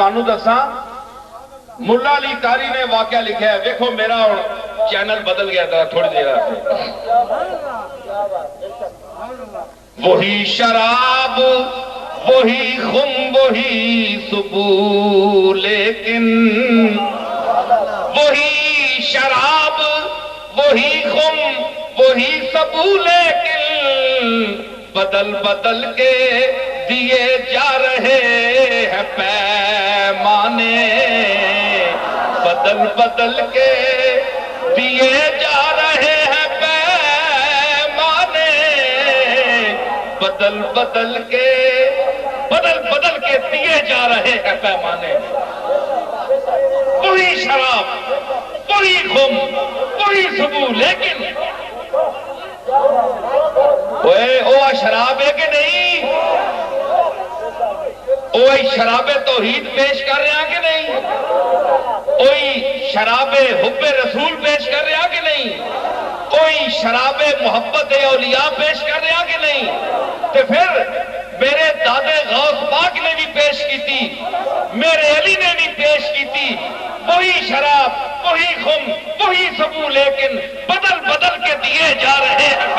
تھانوں دساں ملا علی قاری نے واقعہ لکھا ہے. دیکھو میرا اور چینل بدل گیا تھا تھوڑی دیر سے. وہی شراب وہی خم وہی سبو لیکن وہی شراب وہی خم وہی سبو لیکن بدل بدل کے دیے جا رہے ہیں پیمانے. بدل بدل کے دیے جا رہے ہیں پیمانے. بدل بدل کے دیے جا رہے ہیں پیمانے. وہی شراب وہی خم وہی سبو لیکن وہ شراب ہے کہ نہیں؟ وہی شراب توحید پیش کر رہے ہیں کہ نہیں؟ کوئی شراب حب رسول پیش کر رہے ہیں کہ نہیں؟ کوئی شراب محبت اولیاء پیش کر رہے ہیں کہ نہیں؟ تو پھر میرے دادے غوث پاک نے بھی پیش کی تھی, میرے علی نے بھی پیش کی تھی. وہی شراب وہی خم وہی سبو لیکن بدل بدل کے دیے جا رہے ہیں.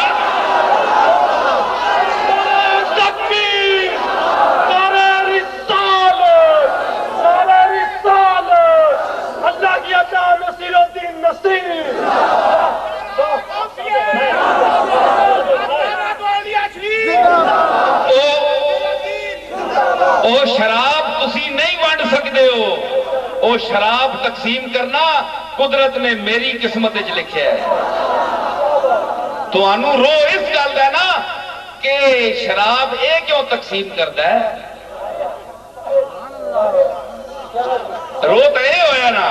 او شراب تسی نہیں ونڈ سکتے ہو. او شراب تقسیم کرنا قدرت نے میری قسمت وچ لکھیا ہے. تانوں رو اس گل دا نا کہ شراب اے کیوں تقسیم کردا ہے. رو تو اے ہویا نا,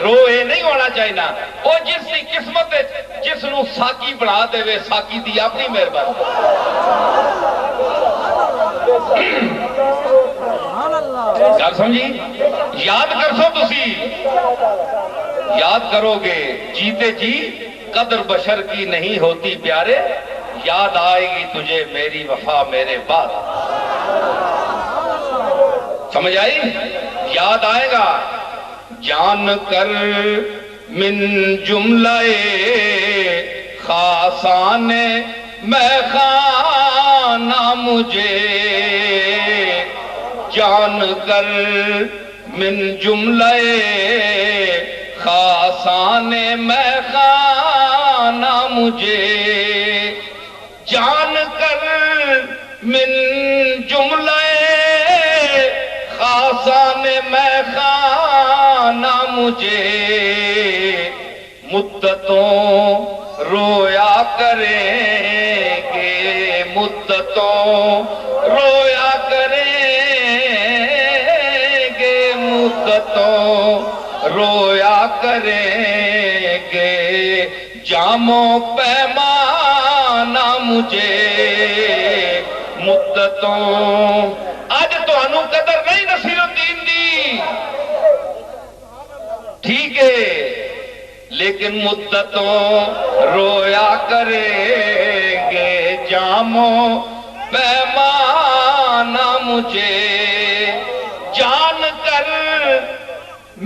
رو اے نہیں ہونا چاہیے نا. وہ جس کی قسمت جس نو ساکی بنا دے وے ساکی دی اپنی مہربانی. گل سمجھی؟ یاد کرسو تسی, یاد کرو گے جیتے جی قدر بشر کی نہیں ہوتی پیارے. یاد آئے گی تجھے میری وفا میرے بعد. سمجھ آئی؟ یاد آئے گا. جان کر من جملہ خاصان میں خانہ مجھے. جان کر من جملہ خاصان میں خانہ مجھے. جان کر من جملہ خاصان میں خانہ مجھے. مدتوں رویا کریں گے مدتوں رویا کریں گے مدتوں رویا کریں گے. جاموں پیمانہ مجھے مدتوں. آج تو انو قدر نہیں نصیر الدین دی ٹھیک ہے, لیکن مدتوں رویا کریں گے. جاموں پیمانہ مجھے. جان کر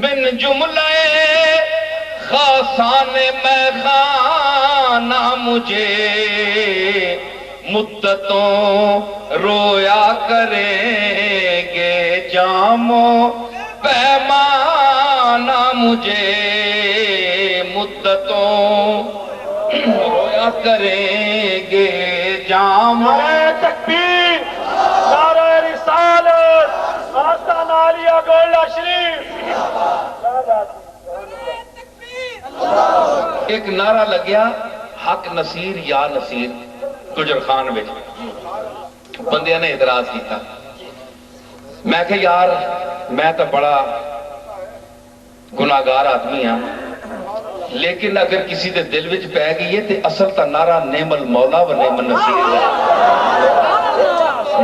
من جملہ خاصان میں خانہ مجھے. مدتوں رویا کریں گے جاموں پیمانہ مجھے. مدتوں رویا کریں گے جاموں. تکبیر, نعرہ رسالت, آستان عالیہ گولڈا شریف. ایک نعرہ لگیا حق نصیر یا نصیر گجر خان میں. بندیاں نے اعتراض کیتا. میں کہ یار میں تو بڑا گناہگار آدمی ہاں, لیکن اگر کسی دے دل وچ پہ گئی ہے تے اصل تا نعرہ نعم المولا و نعم النصیر ہے.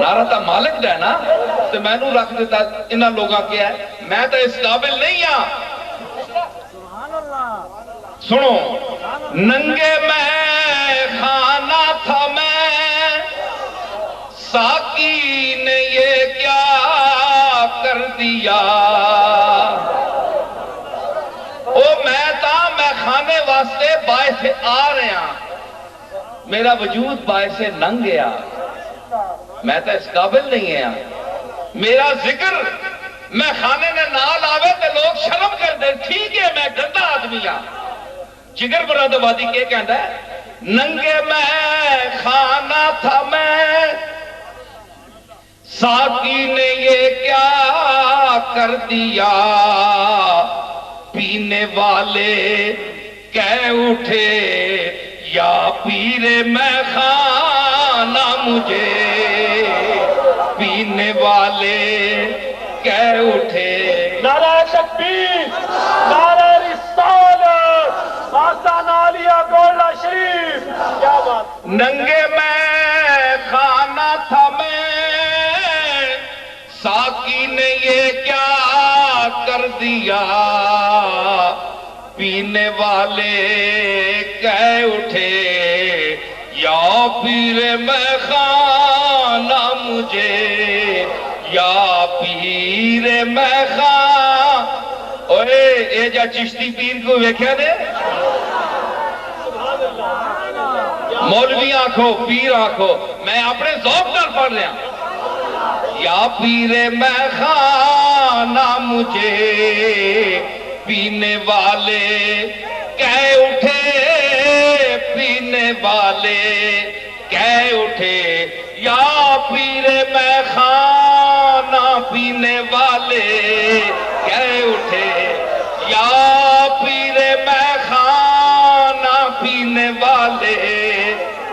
نعرہ تا مالک دا ہے نا, تے میں نو رکھ دیتا انہاں لوگاں کیا ہے. میں تو اس قابل نہیں ہاں. سنو, ننگے میں خانہ تھا میں ساقی نے یہ کیا کر دیا. دیا او میں خانے واسطے باعث آ رہا میرا وجود باعث ننگ گیا میں تو اس قابل نہیں ہاں میرا ذکر میں خانے نے نال آوے تو لوگ شرم کر دیں ٹھیک ہے میں گندا آدمی ہاں جگر مراد آبادی کے کہتا ہے ننگے میں خانہ تھا میں ساقی نے یہ کیا کر دیا پینے والے کہہ اٹھے یا پیر میں خانہ مجھے پینے والے کہہ اٹھے نعرہ تکبیر نعرہ رسالت آستان عالیہ گولڈا شریف کیا بات ننگے میں خانہ تھا میں ساقی نے یہ کیا کر دیا پینے والے کہہ اٹھے یا پیر میں خانہ مجھے یا پیر میں خان اوے اے جا چشتی پیر کو ویکھیا دے مولوی آنکھو پیر آنکھو میں اپنے ذوق نال پڑھ رہا یا پیر میں خانہ مجھے پینے والے کہہ اٹھے پینے والے کہہ اٹھے یا پیر میں خانہ پینے والے کہہ اٹھے یا پیر میں خانہ پینے والے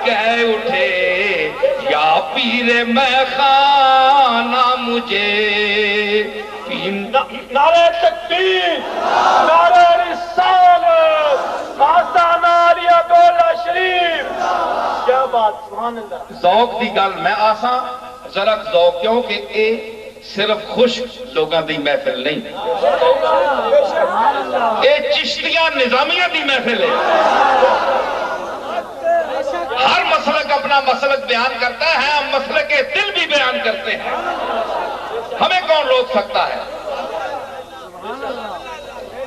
کہہ اٹھے یا پیر میں خانہ مجھے نعرہ تکبیر نعرہ رسالت آستان عالیہ گولڈا شریف کیا بات سبحان اللہ ذوق دی گل میں آساں ذرا ذوق کیوں کہ اے صرف خوش لوگاں دی محفل نہیں اے چشتیاں نظامیہ دی محفل ہے ہر مسلک اپنا مسلک بیان کرتا ہے ہم مسلک کے دل بھی بیان کرتے ہیں ہمیں کون روک سکتا ہے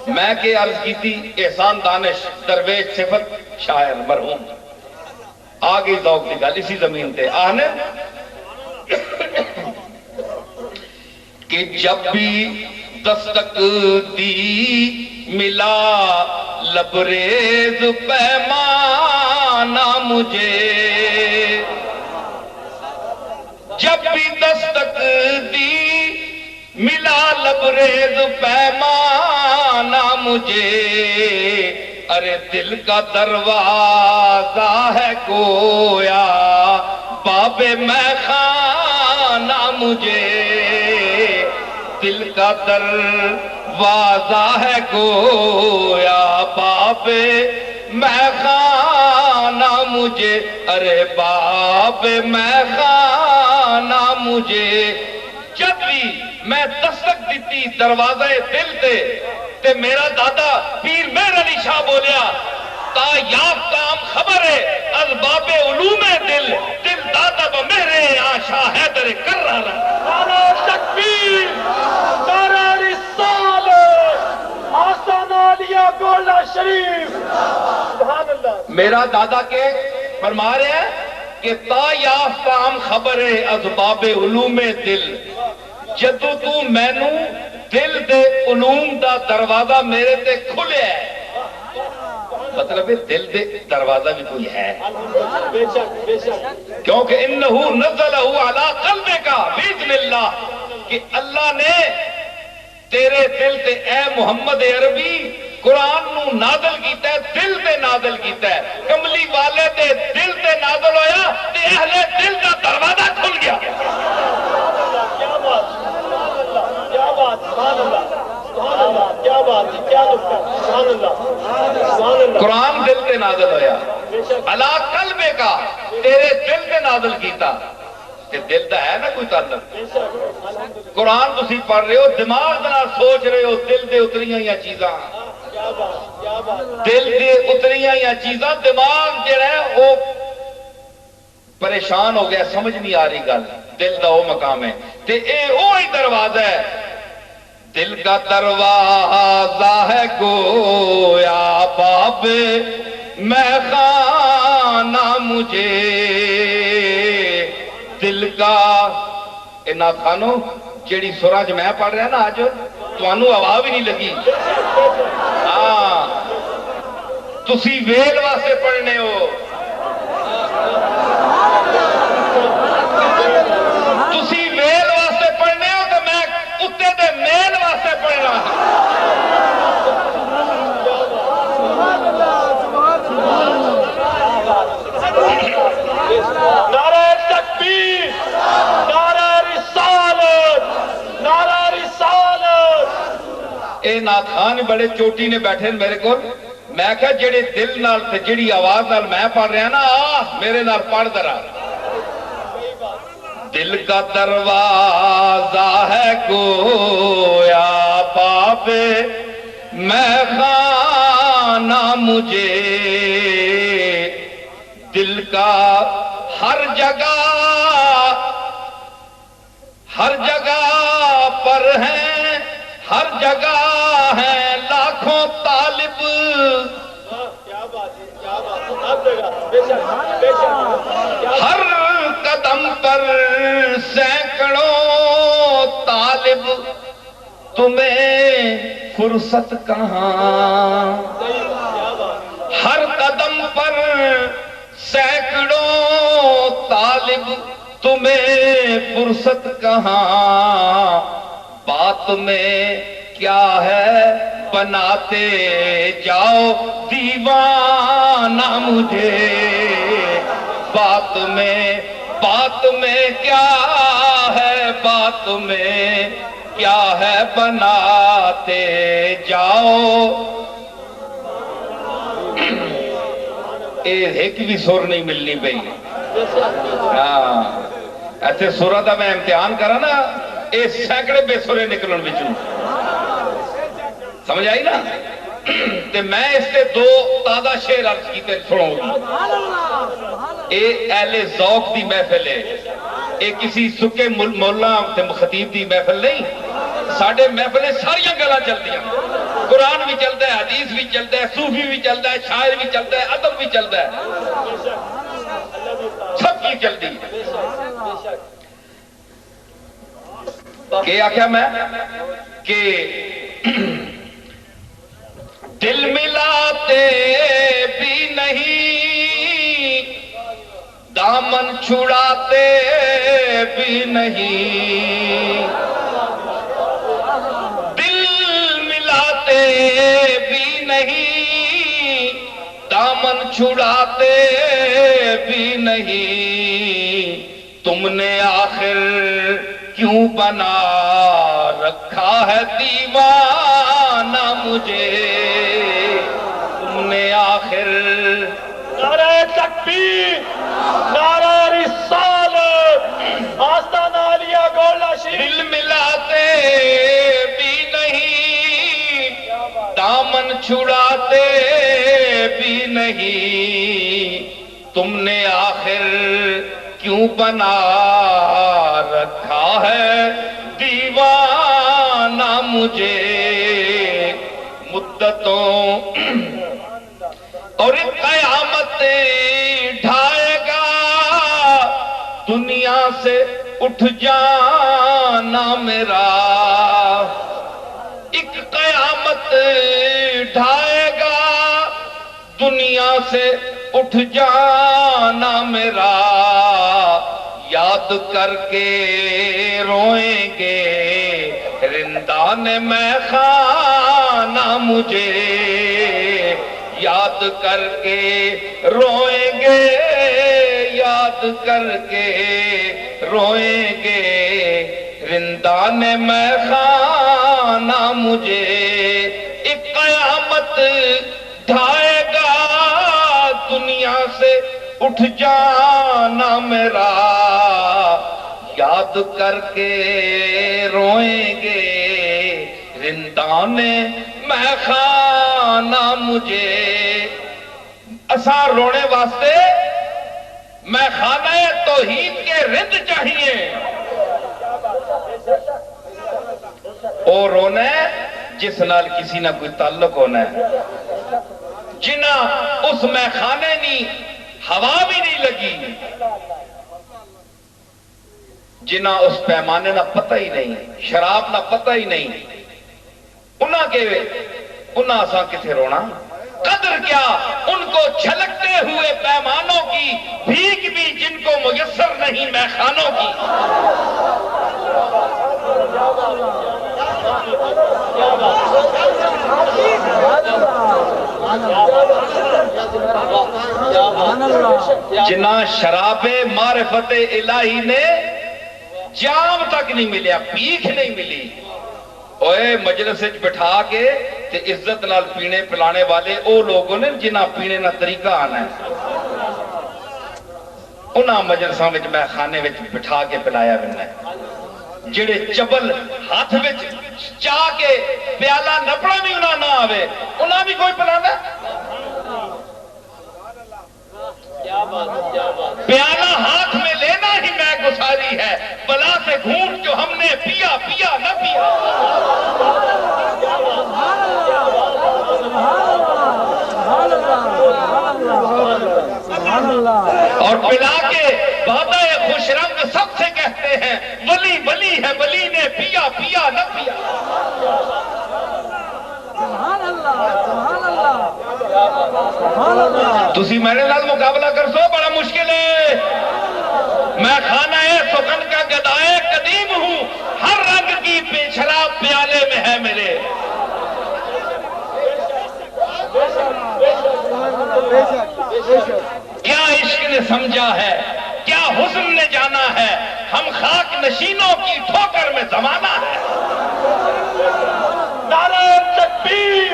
میں کہ عرض کی تھی احسان دانش درویش صفت شاعر مرحوم آگے ذوق دی گل اسی زمین تے آنے کہ جب بھی دستک دی ملا لبریز پیمانہ مجھے جب بھی دستک دی ملا لبریز پیمانہ مجھے ارے دل کا دروازہ ہے گویا باب میں خانہ مجھے دل کا دروازہ ہے گویا باب میں خانہ مجھے ارے باب میں خانہ مجھے جب بھی میں دستک دیتی دروازہ دل تے میرا دادا پیر مہر علی شاہ بولیا تا یافتام خبر ہے از باب علوم دل دل دادا بمہر آشا حیدر کر رہا نعرہ تکبیر نعرہ رسالت آستان عالیہ گولڈا شریف سبحان اللہ میرا دادا کے فرما رہے ہیں کہ تا یافتام خبر ہے از باب علوم دل جدو تو مینو دل دے علوم دا دروازہ میرے تے کھلے ہے مطلب ہے دل دے دروازہ بھی کوئی ہے بے شک بے شک کیونکہ انہو نزلہ علی قلبک باذن اللہ کہ اللہ نے تیرے دل تے اے محمد عربی قرآن نو نازل کیتا ہے دل تے نازل کیتا ہے کملی والے تے دل تے نازل ہویا تے اہل دل دا دروازہ کھل گیا کیا بات کیا بات سبحان اللہ سبحان اللہ کیا بات کیا نکتہ سبحان اللہ سبحان اللہ قرآن دل تے نازل ہویا علی قلبک تیرے دل تے نازل کیتا تے دل دا ہے نا کوئی تعلق قرآن تسی پڑھ رہے ہو دماغ نال سوچ رہے ہو دل دے اتریاں یا چیزاں دل دے اتریاں یا چیزاں دماغ جڑا ہے وہ پریشان ہو گیا سمجھ نہیں آ رہی گل دل دا وہ مقام ہے تے اے وہی دروازہ ہے دل کا دروازہ ہے گویا باب میں خانہ مجھے دل کا نات خانو جیڑی سورج میں پڑھ رہا نا آج تمہوں آواز بھی نہیں لگی ہاں تسی ویل واسطے پڑھنے ہو تسی ویل واسطے پڑھنے ہو تو میں کتے دے میل واسطے پڑھنا نعرہ تکبیر نعرہ رسالت نعرہ رسالت اے نات خان بڑے چوٹی نے بیٹھے میرے کو میں کہا جڑے دل نال تے جڑی آواز نال میں پڑھ رہا نا میرے نال پڑھ درا دل کا دروازہ ہے گویا باب میں خانہ مجھے دل کا ہر جگہ پر ہیں ہر جگہ ہیں لاکھوں طالب کیا بات ہے کیا بات ہے ہر جگہ بے شک بے شک ہر قدم پر سینکڑوں طالب تمہیں فرصت کہاں ہر قدم پر سینکڑوں طالب تمہیں فرصت کہاں بات میں کیا ہے بناتے جاؤ دیوانہ مجھے بات میں کیا ہے بات میں کیا ہے بناتے جاؤ ایک بھی سر نہیں ملنی پئی ہاں ایسے سورا دا میں امتحان کرا نا یہ سینکڑے بے سورے نکلن بچوں سمجھ آئی نا تے میں اس سے دو تازہ شعر عرض کیتے سنو اے اہل ذوق دی محفل ہے اے کسی سکے مولا تے خطیب دی محفل نہیں ساڈے محفلیں ساریاں گلاں چلدیاں قرآن بھی چلتا ہے حدیث بھی چلتا ہے صوفی بھی چلتا ہے شاعر بھی چلتا ہے ادب بھی چلتا ہے سب کی چلتی کہ آخیا میں کہ دل ملاتے بھی نہیں دامن چھڑاتے بھی نہیں دل ملاتے بھی نہیں دامن چھڑاتے بھی نہیں تم نے آخر کیوں بنا رکھا ہے دیوانہ مجھے تم نے آخر نعرہ تکبیر نعرہ رسالت آستانہ علیہ گولہ شریف دل ملاتے بھی نہیں دامن چھڑاتے بھی نہیں تم نے آخر کیوں بنا رکھا ہے دیوانہ مجھے مدتوں اور قیامت ڈھائے گا دنیا سے اٹھ جانا میرا ایک قیامت ڈھائے گا دنیا سے اٹھ جانا میرا یاد کر کے روئیں گے رندان میں خانہ مجھے یاد کر کے روئیں گے یاد کر کے روئیں گے رندان میں خانہ مجھے ایک قیامت ڈھائے گا دنیا سے اٹھ جانا میرا یاد کر کے روئیں گے رندان میں خانہ مجھے اساں رونے واسطے میں خانہ توحید کے رند چاہیے وہ رونا ہے جس نال کسی نہ کوئی تعلق ہونا ہے، جنہ اس میخانے نہیں ہوا بھی نہیں لگی، جنہ اس پیمانے نہ پتہ ہی نہیں، شراب نہ پتہ ہی نہیں، انہاں اساں کتھے رونا؟ قدر کیا ان کو چھلکتے ہوئے پیمانوں کی، بھیک بھی جن کو میسر نہیں میخانوں کی۔ جنہ شراب معرفت الہی نے جام تک نہیں ملیا، پیکھ نہیں ملی، اوے مجلس بٹھا کے تے عزت نال پینے پلانے والے او لوگوں نے جنہ پینے نہ طریقہ آنا ہے، انہاں مجلساں وچ میں خانے وچ بٹھا کے پلایا بننا ہے، جڑے چبل ہاتھ وچ چاہ کے پیالہ نپڑا بھی انہاں نہ آوے، انہاں بھی کوئی پلانا ہے؟ پیالہ ہاتھ میں لینا ہی میں گساری ہے، بلا سے گھونٹ جو ہم نے پیا پیا نہ پیا۔ اور پلا کے وعدہ خوش رنگ سب سے کہتے ہیں ولی ولی ہے، ولی نے پیا پیا نہ پیا۔ تسی میرے نال مقابلہ کر سو، بڑا مشکل ہے۔ میں خانہ سخن کا گدائے قدیم ہوں، ہر رنگ کی شراب پیالے میں ہے میرے۔ کیا عشق نے سمجھا ہے، کیا حسن نے جانا ہے، ہم خاک نشینوں کی ٹھوکر میں زمانہ ہے۔ نعرہ تکبیر،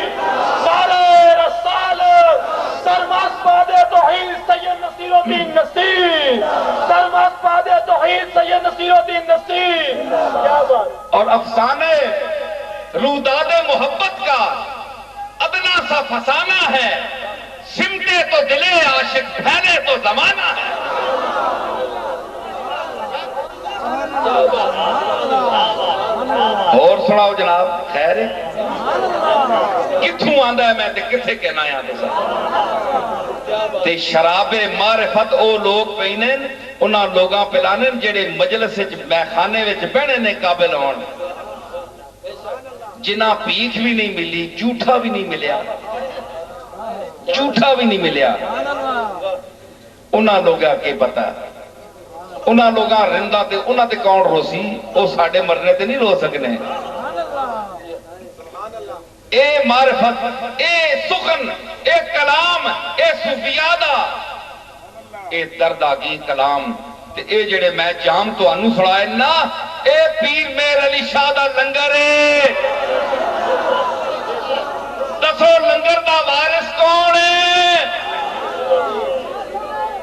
نعرہ رسالت، سرمست باد توحید سید نصیر الدین نصیر، سرمست باد توحید سید نصیر الدین نصیر۔ کیا بات! اور افسانے روداد محبت کا ادنا سا فسانہ ہے، سمٹے تو دلے عاشق پھیلے تو زمانہ ہے۔ اور سناؤ جناب، خیر ہے؟ کتھوں آندہ ہے میں تے کتھے کہنا ہے تے شراب معرفت او لوگ پینے انہاں لوگاں پلانے جڑے مجلس میخانے وچ بہنے نے قابل ہون، جنہ پیکھ بھی نہیں ملی، جھوٹا بھی نہیں ملیا، جھوٹا بھی نہیں ملیا، انہاں لوگاں کے پتہ، انہاں لوگاں رندہ تے انہاں تے کون رو سی، او ساڑھے مرنے تے نہیں رو سکنے۔ اے معرفت، اے سخن، اے کلام، اے صوفیادہ، اے درد آگی کلام تے اے جڑے میں جام تو انو سڑائے نا، اے پیر میر علی شاہ دا لنگر ہے۔ دسو لنگر دا وارث کون ہے؟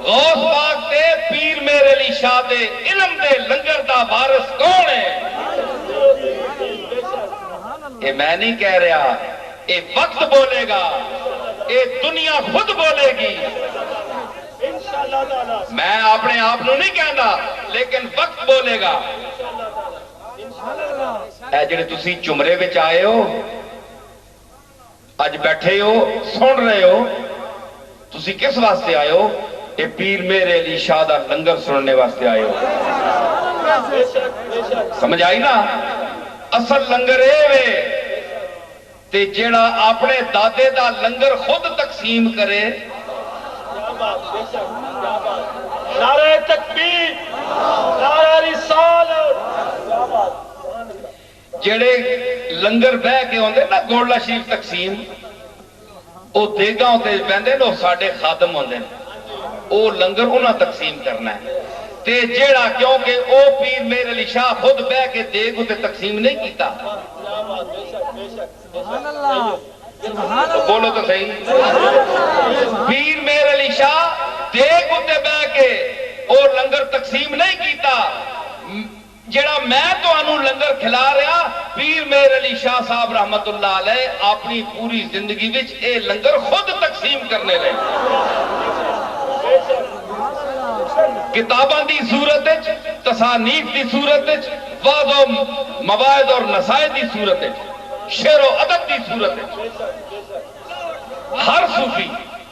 غوث پاک دے پیر میر علی شاہ دے علم دے لنگر دا وارث کون ہے؟ یہ میں نہیں کہہ رہا، یہ وقت بولے گا، یہ دنیا خود بولے گی۔ میں اپنے آپ نو نہیں کہندا، لیکن وقت بولے گا۔ اے جڑے تسی چمرے وچ آئے ہو، اج بیٹھے ہو، سن رہے ہو، تسی کس واسطے آئے ہو؟ اے پیر میرے علی شاہ دا لنگر سننے واسطے آئے ہو۔ سمجھ آئی نا؟ اصل لنگر اے وے تے جیڑا اپنے دادے دا لنگر خود تقسیم کرے۔ نعرہ تکبیر، نعرہ رسالت، جیڑے لنگر بہ کے ہوندے نا گولڈا شریف تقسیم، او دیگاں ہوتے بہندے نا ساڑھے خادم ہوندے، او لنگر انہاں تقسیم کرنا ہے تے جیڑا کیونکہ او پیر میر علی شاہ خود بہ کے دیگ ہوتے تقسیم نہیں کیتا۔ بولو تو صحیح، پیر میر علی شاہ دیگ ہوتے بہ کے او لنگر تقسیم نہیں کیتا۔ جڑا میں تو انہوں لنگر کھلا رہا، پیر میر علی شاہ صاحب رحمت اللہ علیہ اپنی پوری زندگی وچ اے لنگر خود تقسیم کرنے رہے۔ کتاباں دی صورت وچ، تصانیف دی صورت وچ، واض و مواعظ اور نصائح دی صورت ہے، شعر و ادب دی صورت ہے۔ ہر صوفی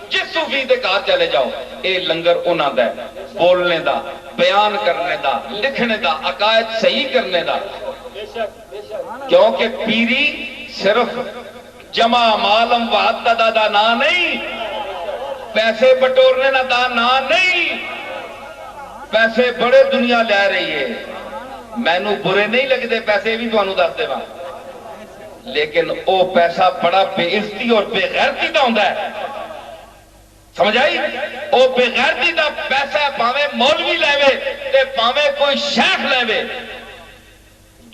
جس صوفی دے گھر چلے جاؤ اے لنگر انہاں دا ہے، بولنے دا، بیان کرنے دا، لکھنے دا، عقائد صحیح کرنے دا۔ کیونکہ پیری صرف جمع مالم و عدد دا نا نہیں، پیسے بٹورنے دا نا نہیں۔ پیسے بڑے دنیا لے رہی ہے، مینو برے نہیں لگتے پیسے بھی تمہیں دس دے، لیکن او پیسہ بڑا بے عزتی اور بے غیرتی دا ہوندا ہے، سمجھ آئی؟ او بے غیرتی دا پیسہ پاویں مولوی لے تے پاویں کوئی شیخ لے،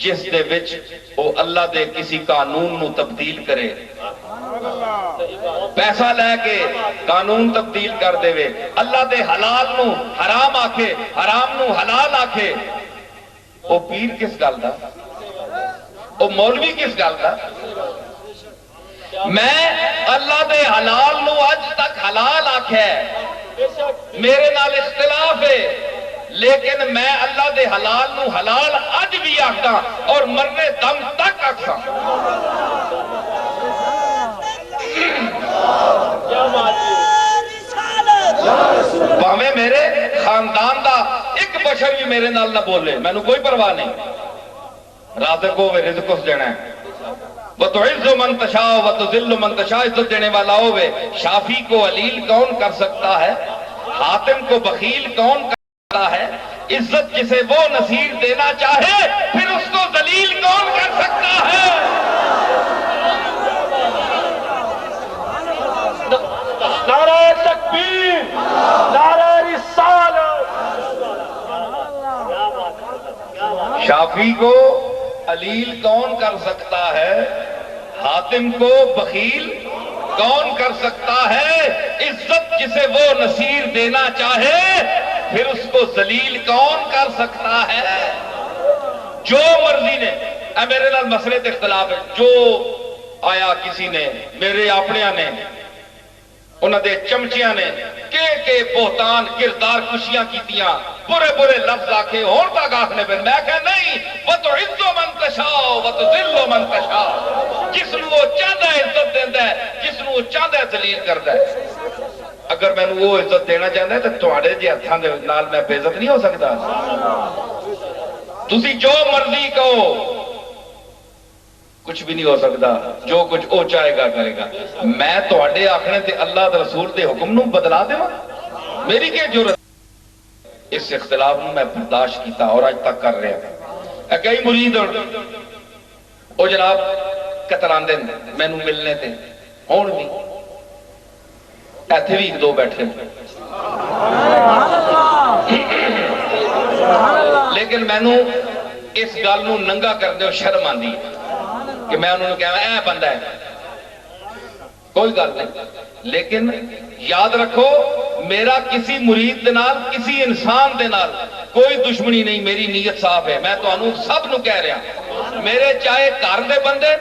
جس دے وچ او اللہ دے کسی قانون نو تبدیل کرے، پیسہ لے کے قانون تبدیل کر دے، اللہ دے حلال نو حرام آکھے، حرام نو حلال آکھے، او پیر کس گل دا؟ او مولوی کس گل دا؟ میں اللہ دے حلال نو اج تک حلال آکھے، میرے نال اختلاف ہے، لیکن میں اللہ دے حلال نو حلال اج بھی آکھاں اور مرنے دم تک آکھاں۔ پاویں میرے خاندان دا ایک بشر بھی میرے نال نہ بولے، میں نو کوئی پرواہ نہیں، رازق ہوے رزق اس دینا ہے، وَتُعِزُّ مَن تَشَاءُ وَتُذِلُّ مَن تَشَاءُ، عزت دینے والا ہوے۔ شافی کو علیل کون کر سکتا ہے؟ حاتم کو بخیل کون کر سکتا ہے؟ عزت جسے وہ نصیر دینا چاہے پھر اس کو ذلیل کون کر سکتا ہے؟ نعرہ تکبیر، نعرہ رسالت۔ شافی کو علیل کون کر سکتا ہے؟ حاتم کو بخیل کون کر سکتا ہے؟ عزت جسے وہ نصیر دینا چاہے پھر اس کو ذلیل کون کر سکتا ہے؟ جو مرضی نے، اے میرے نال مسئلے تے اختلاف ہے، جو آیا کسی نے، میرے اپنیاں نے، انہاں دے چمچیاں نے کہ بہتان کردار کشیاں کیتیاں، برے برے لفظ آکھے، اور تک آکھنے پہ میں کہا نہیں، وَتُعِزُّ مَن تَشَاءُ وَتُذِلُّ مَن تَشَاءُ، جس نو وہ چاہتا ہے عزت دینا ہے، جس نو وہ چاہتا ہے ذلیل کرتا ہے۔ اگر میں وہ عزت دینا چاہتا ہے تو تواڈے جے ہتھاں دے نال میں بے عزت نہیں ہو سکتا۔ تسی جو مرضی کہو کچھ بھی نہیں ہو سکتا، جو کچھ او چاہے گا کرے گا۔ میں تواڈے آکھنے تے اللہ دے رسول دے حکم نو بدلا دیواں، میری کیا ضرورت؟ اس اختلاف نو میں برداشت کیتا اور اج تک کر رہا ہوں۔ کئی مرید او جناب کتراندے مینوں ملنے تے، ہون بھی ایتھے بھی ایک دو بیٹھے، لیکن مینوں اس گل نو ننگا کردے ہو شرم آندی کہ میں انہوں نے کہا اے بندہ ہے، کوئی گل نہیں، لیکن یاد رکھو میرا کسی مرید دے نال، کسی انسان دے نال کوئی دشمنی نہیں، میری نیت صاف ہے۔ میں تو انہوں سب نو کہہ رہا، میرے چاہے گھر دے بندے،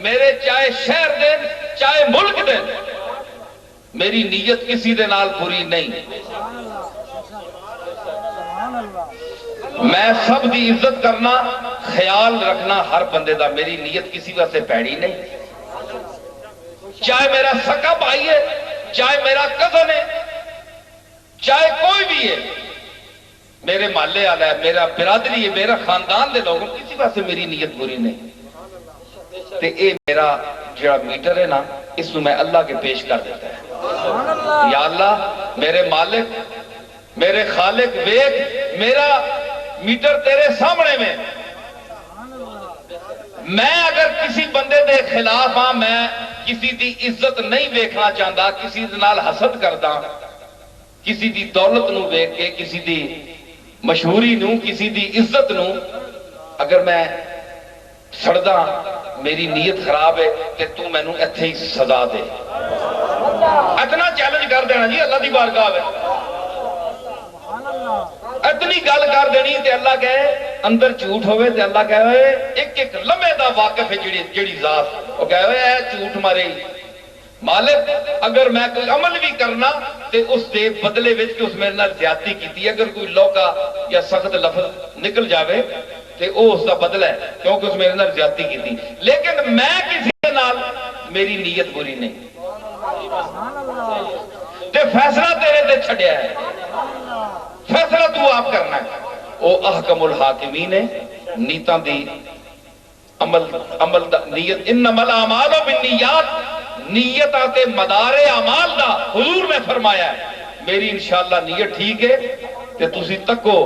میرے چاہے شہر دے، چاہے ملک دے، میری نیت کسی دے نال بری نہیں، میں سب دی عزت کرنا، خیال رکھنا ہر بندے دا، میری نیت کسی واسطے پیڑی نہیں، چاہے میرا سکا بھائی ہے، چاہے میرا کزن ہے، چاہے کوئی بھی ہے، میرے محلے والا ہے، میرا برادری ہے، میرا خاندان دے لوگ، کسی واسطے میری نیت بری نہیں۔ تے اے میرا جڑا میٹر ہے نا، اس میں اللہ کے پیش کر دیتا ہے، یا اللہ میرے مالک، میرے خالق ویکھ، میرا میٹر تیرے سامنے میں اگر کسی بندے دے خلاف ہاں، میں کسی دی عزت نہیں ویکھنا چاہتا، کسی دے نال حسد کردا، کسی دی دولت نو ویکھ کے، کسی دی مشہوری نو، کسی دی عزت نو اگر میں سڑدا، میری نیت خراب ہے کہ تو میں نو ایتھے ہی سزا دے۔ اتنا چیلنج کر دینا جی اللہ دی بارگاہ میں، اتنی گل کر دینی تے اللہ کہے اندر جھوٹ ہوئے تے اللہ کہے ایک ایک لمحے دا واقف ہے جڑی ذات، وہ کہے اے جھوٹ مارے مالک، اگر میں کوئی عمل بھی کرنا تے اس دے بدلے وچ کہ اس میرے نال زیادتی کیتی، اگر کوئی لوکا یا سخت لفظ نکل جاوے تے او اس دا بدلہ ہے کیونکہ اس میرے نال زیادتی کی تھی، لیکن میں کسی کے نال میری نیت بری نہیں تے فیصلہ تیرے تے چھڑیا ہے، فیصلہ تو آپ کرنا ہے۔ او احکم الحاکمین ہے، نیتاں دی عمل دا نیت، انما الاعمال بالنیات، نیتاں تے مدار اعمال دا حضور نے فرمایا ہے۔ میری انشاءاللہ نیت ٹھیک ہے تے تسی تکو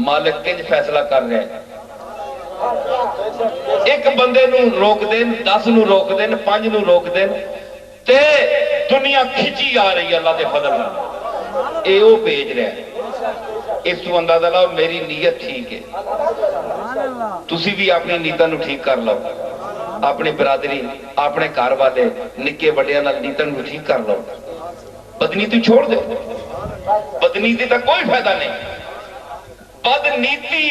مالک کنج فیصلہ کر رہے ہیں۔ ایک بندے نو روک دین، 10 نو روک دین، 5 نو روک دین تے دنیا کھچی آ رہی ہے اللہ دے فضل نال، اے او بھیج رہے ہیں۔ اس تو اندازہ لاؤ میری نیت ٹھیک ہے، تسی بھی اپنی نیتاں نو ٹھیک کر لو، اپنی برادری، اپنے گھر والے نکے بڑیاں نال نیتاں نو ٹھیک کر لو، بدنیتی چھوڑ دو، بدنیتی تا کوئی فائدہ نہیں۔ بدنیتی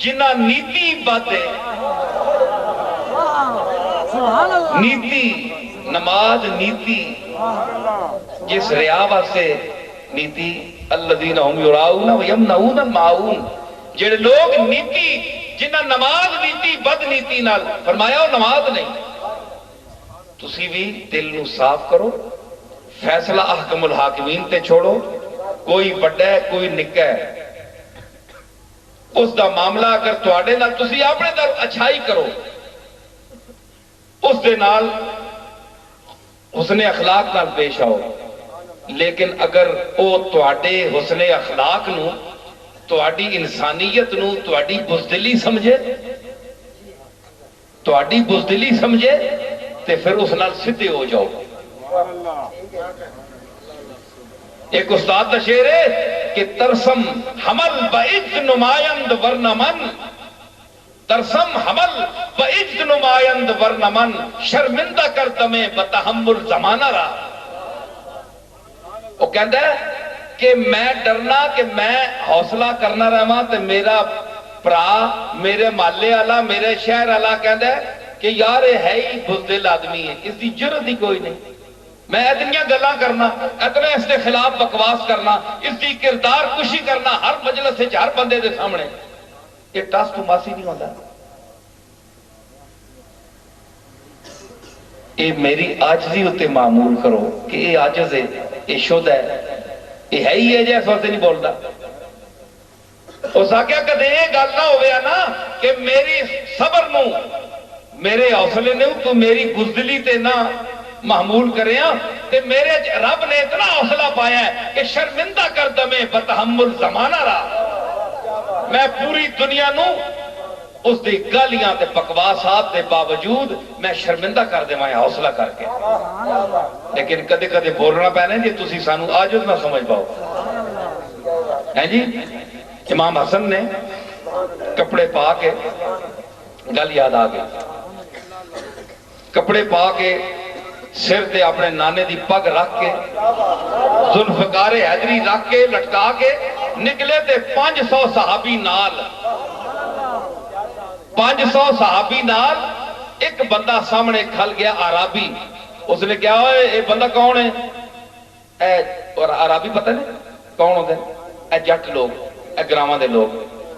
جنہ نیتی بد ہے، نیتی نماز نیتی جس ریا واسطے نیتی، الذین هم یراؤون ویمنعون الماعون، جڑے لوگ نیتی جنہ نماز نیتی بد نیتی نال، فرمایا وہ نماز نہیں۔ تسی بھی دل نو صاف کرو، فیصلہ احکم الحاکمین تے چھوڑو، کوئی بڑا ہے کوئی نکا ہے، اس دا معاملہ اگر تواڈے نال تسی اپنے در اچھائی کرو، اس دے نال حسن اخلاق نال پیش آؤ، لیکن اگر او تواڈے حسن اخلاق نو، تواڈی انسانیت نو تواڈی بزدلی سمجھے، تواڈی بزدلی سمجھے تے پھر اس نال سدھے ہو جاؤ۔ ایک استاد دا شعر ہے کہ ترسم حمل بعز نمائند ورنمن، ترسم حمل بعز نمائند ورنمن، شرمندہ کر دمیں بتحمل زمانہ را۔ وہ کہتا ہے کہ میں ڈرنا کہ میں حوصلہ کرنا رہا تے میرا پرا، میرے محلے والا، میرے شہر والا کہتا ہے کہ یار یہ ہے ہی بزدل آدمی ہے، اس کی جرت ہی کوئی نہیں، میں اتنی گلاں کرنا، اتنے اس کے خلاف بکواس کرنا، اس کی کردار کشی کرنا ہر مجلس سے ہر بندے دے سامنے، یہ ٹس تو ماسی نہیں ہوتا۔ یہ میری عاجزی ہوتے معمول کرو کہ یہ عاجز ہے، یہ شد ہے، یہ ہے ہی ہے جیسے واسطے نہیں بولتا۔ اس آگیا کدے یہ گل نہ ہوئے نا کہ میری صبر نو، میرے حوصلے نے تو میری بزدلی تے نہ محمول کرے ہاں، تے میرے رب نے اتنا حوصلہ پایا ہے کہ شرمندہ کر دمیں بتحمل زمانہ را، میں پوری دنیا نو اس دی گالیاں تے بکواسات دے باوجود میں شرمندہ کر دے میں حوصلہ کر کے۔ لیکن کدے کدے بولنا پہنے جی تسی سانو عاجز نہ سمجھ پاؤ ہیں جی۔ امام حسن نے کپڑے پا کے، گل یاد آ گئی، کپڑے پا کے سر تے اپنے نانے دی پگ رکھ کے، ذوالفقار حیدری رکھ کے لٹکا کے نکلے تے 500 صحابی نال، 500 صحابی نال، ایک بندہ سامنے کھل گیا عرابی، اس نے کہا ہوئے اے بندہ کون ہے؟ اور عرابی پتہ نہیں کون ہوتے ہیں؟ اے جٹ لوگ، اے گراواں دے لوگ،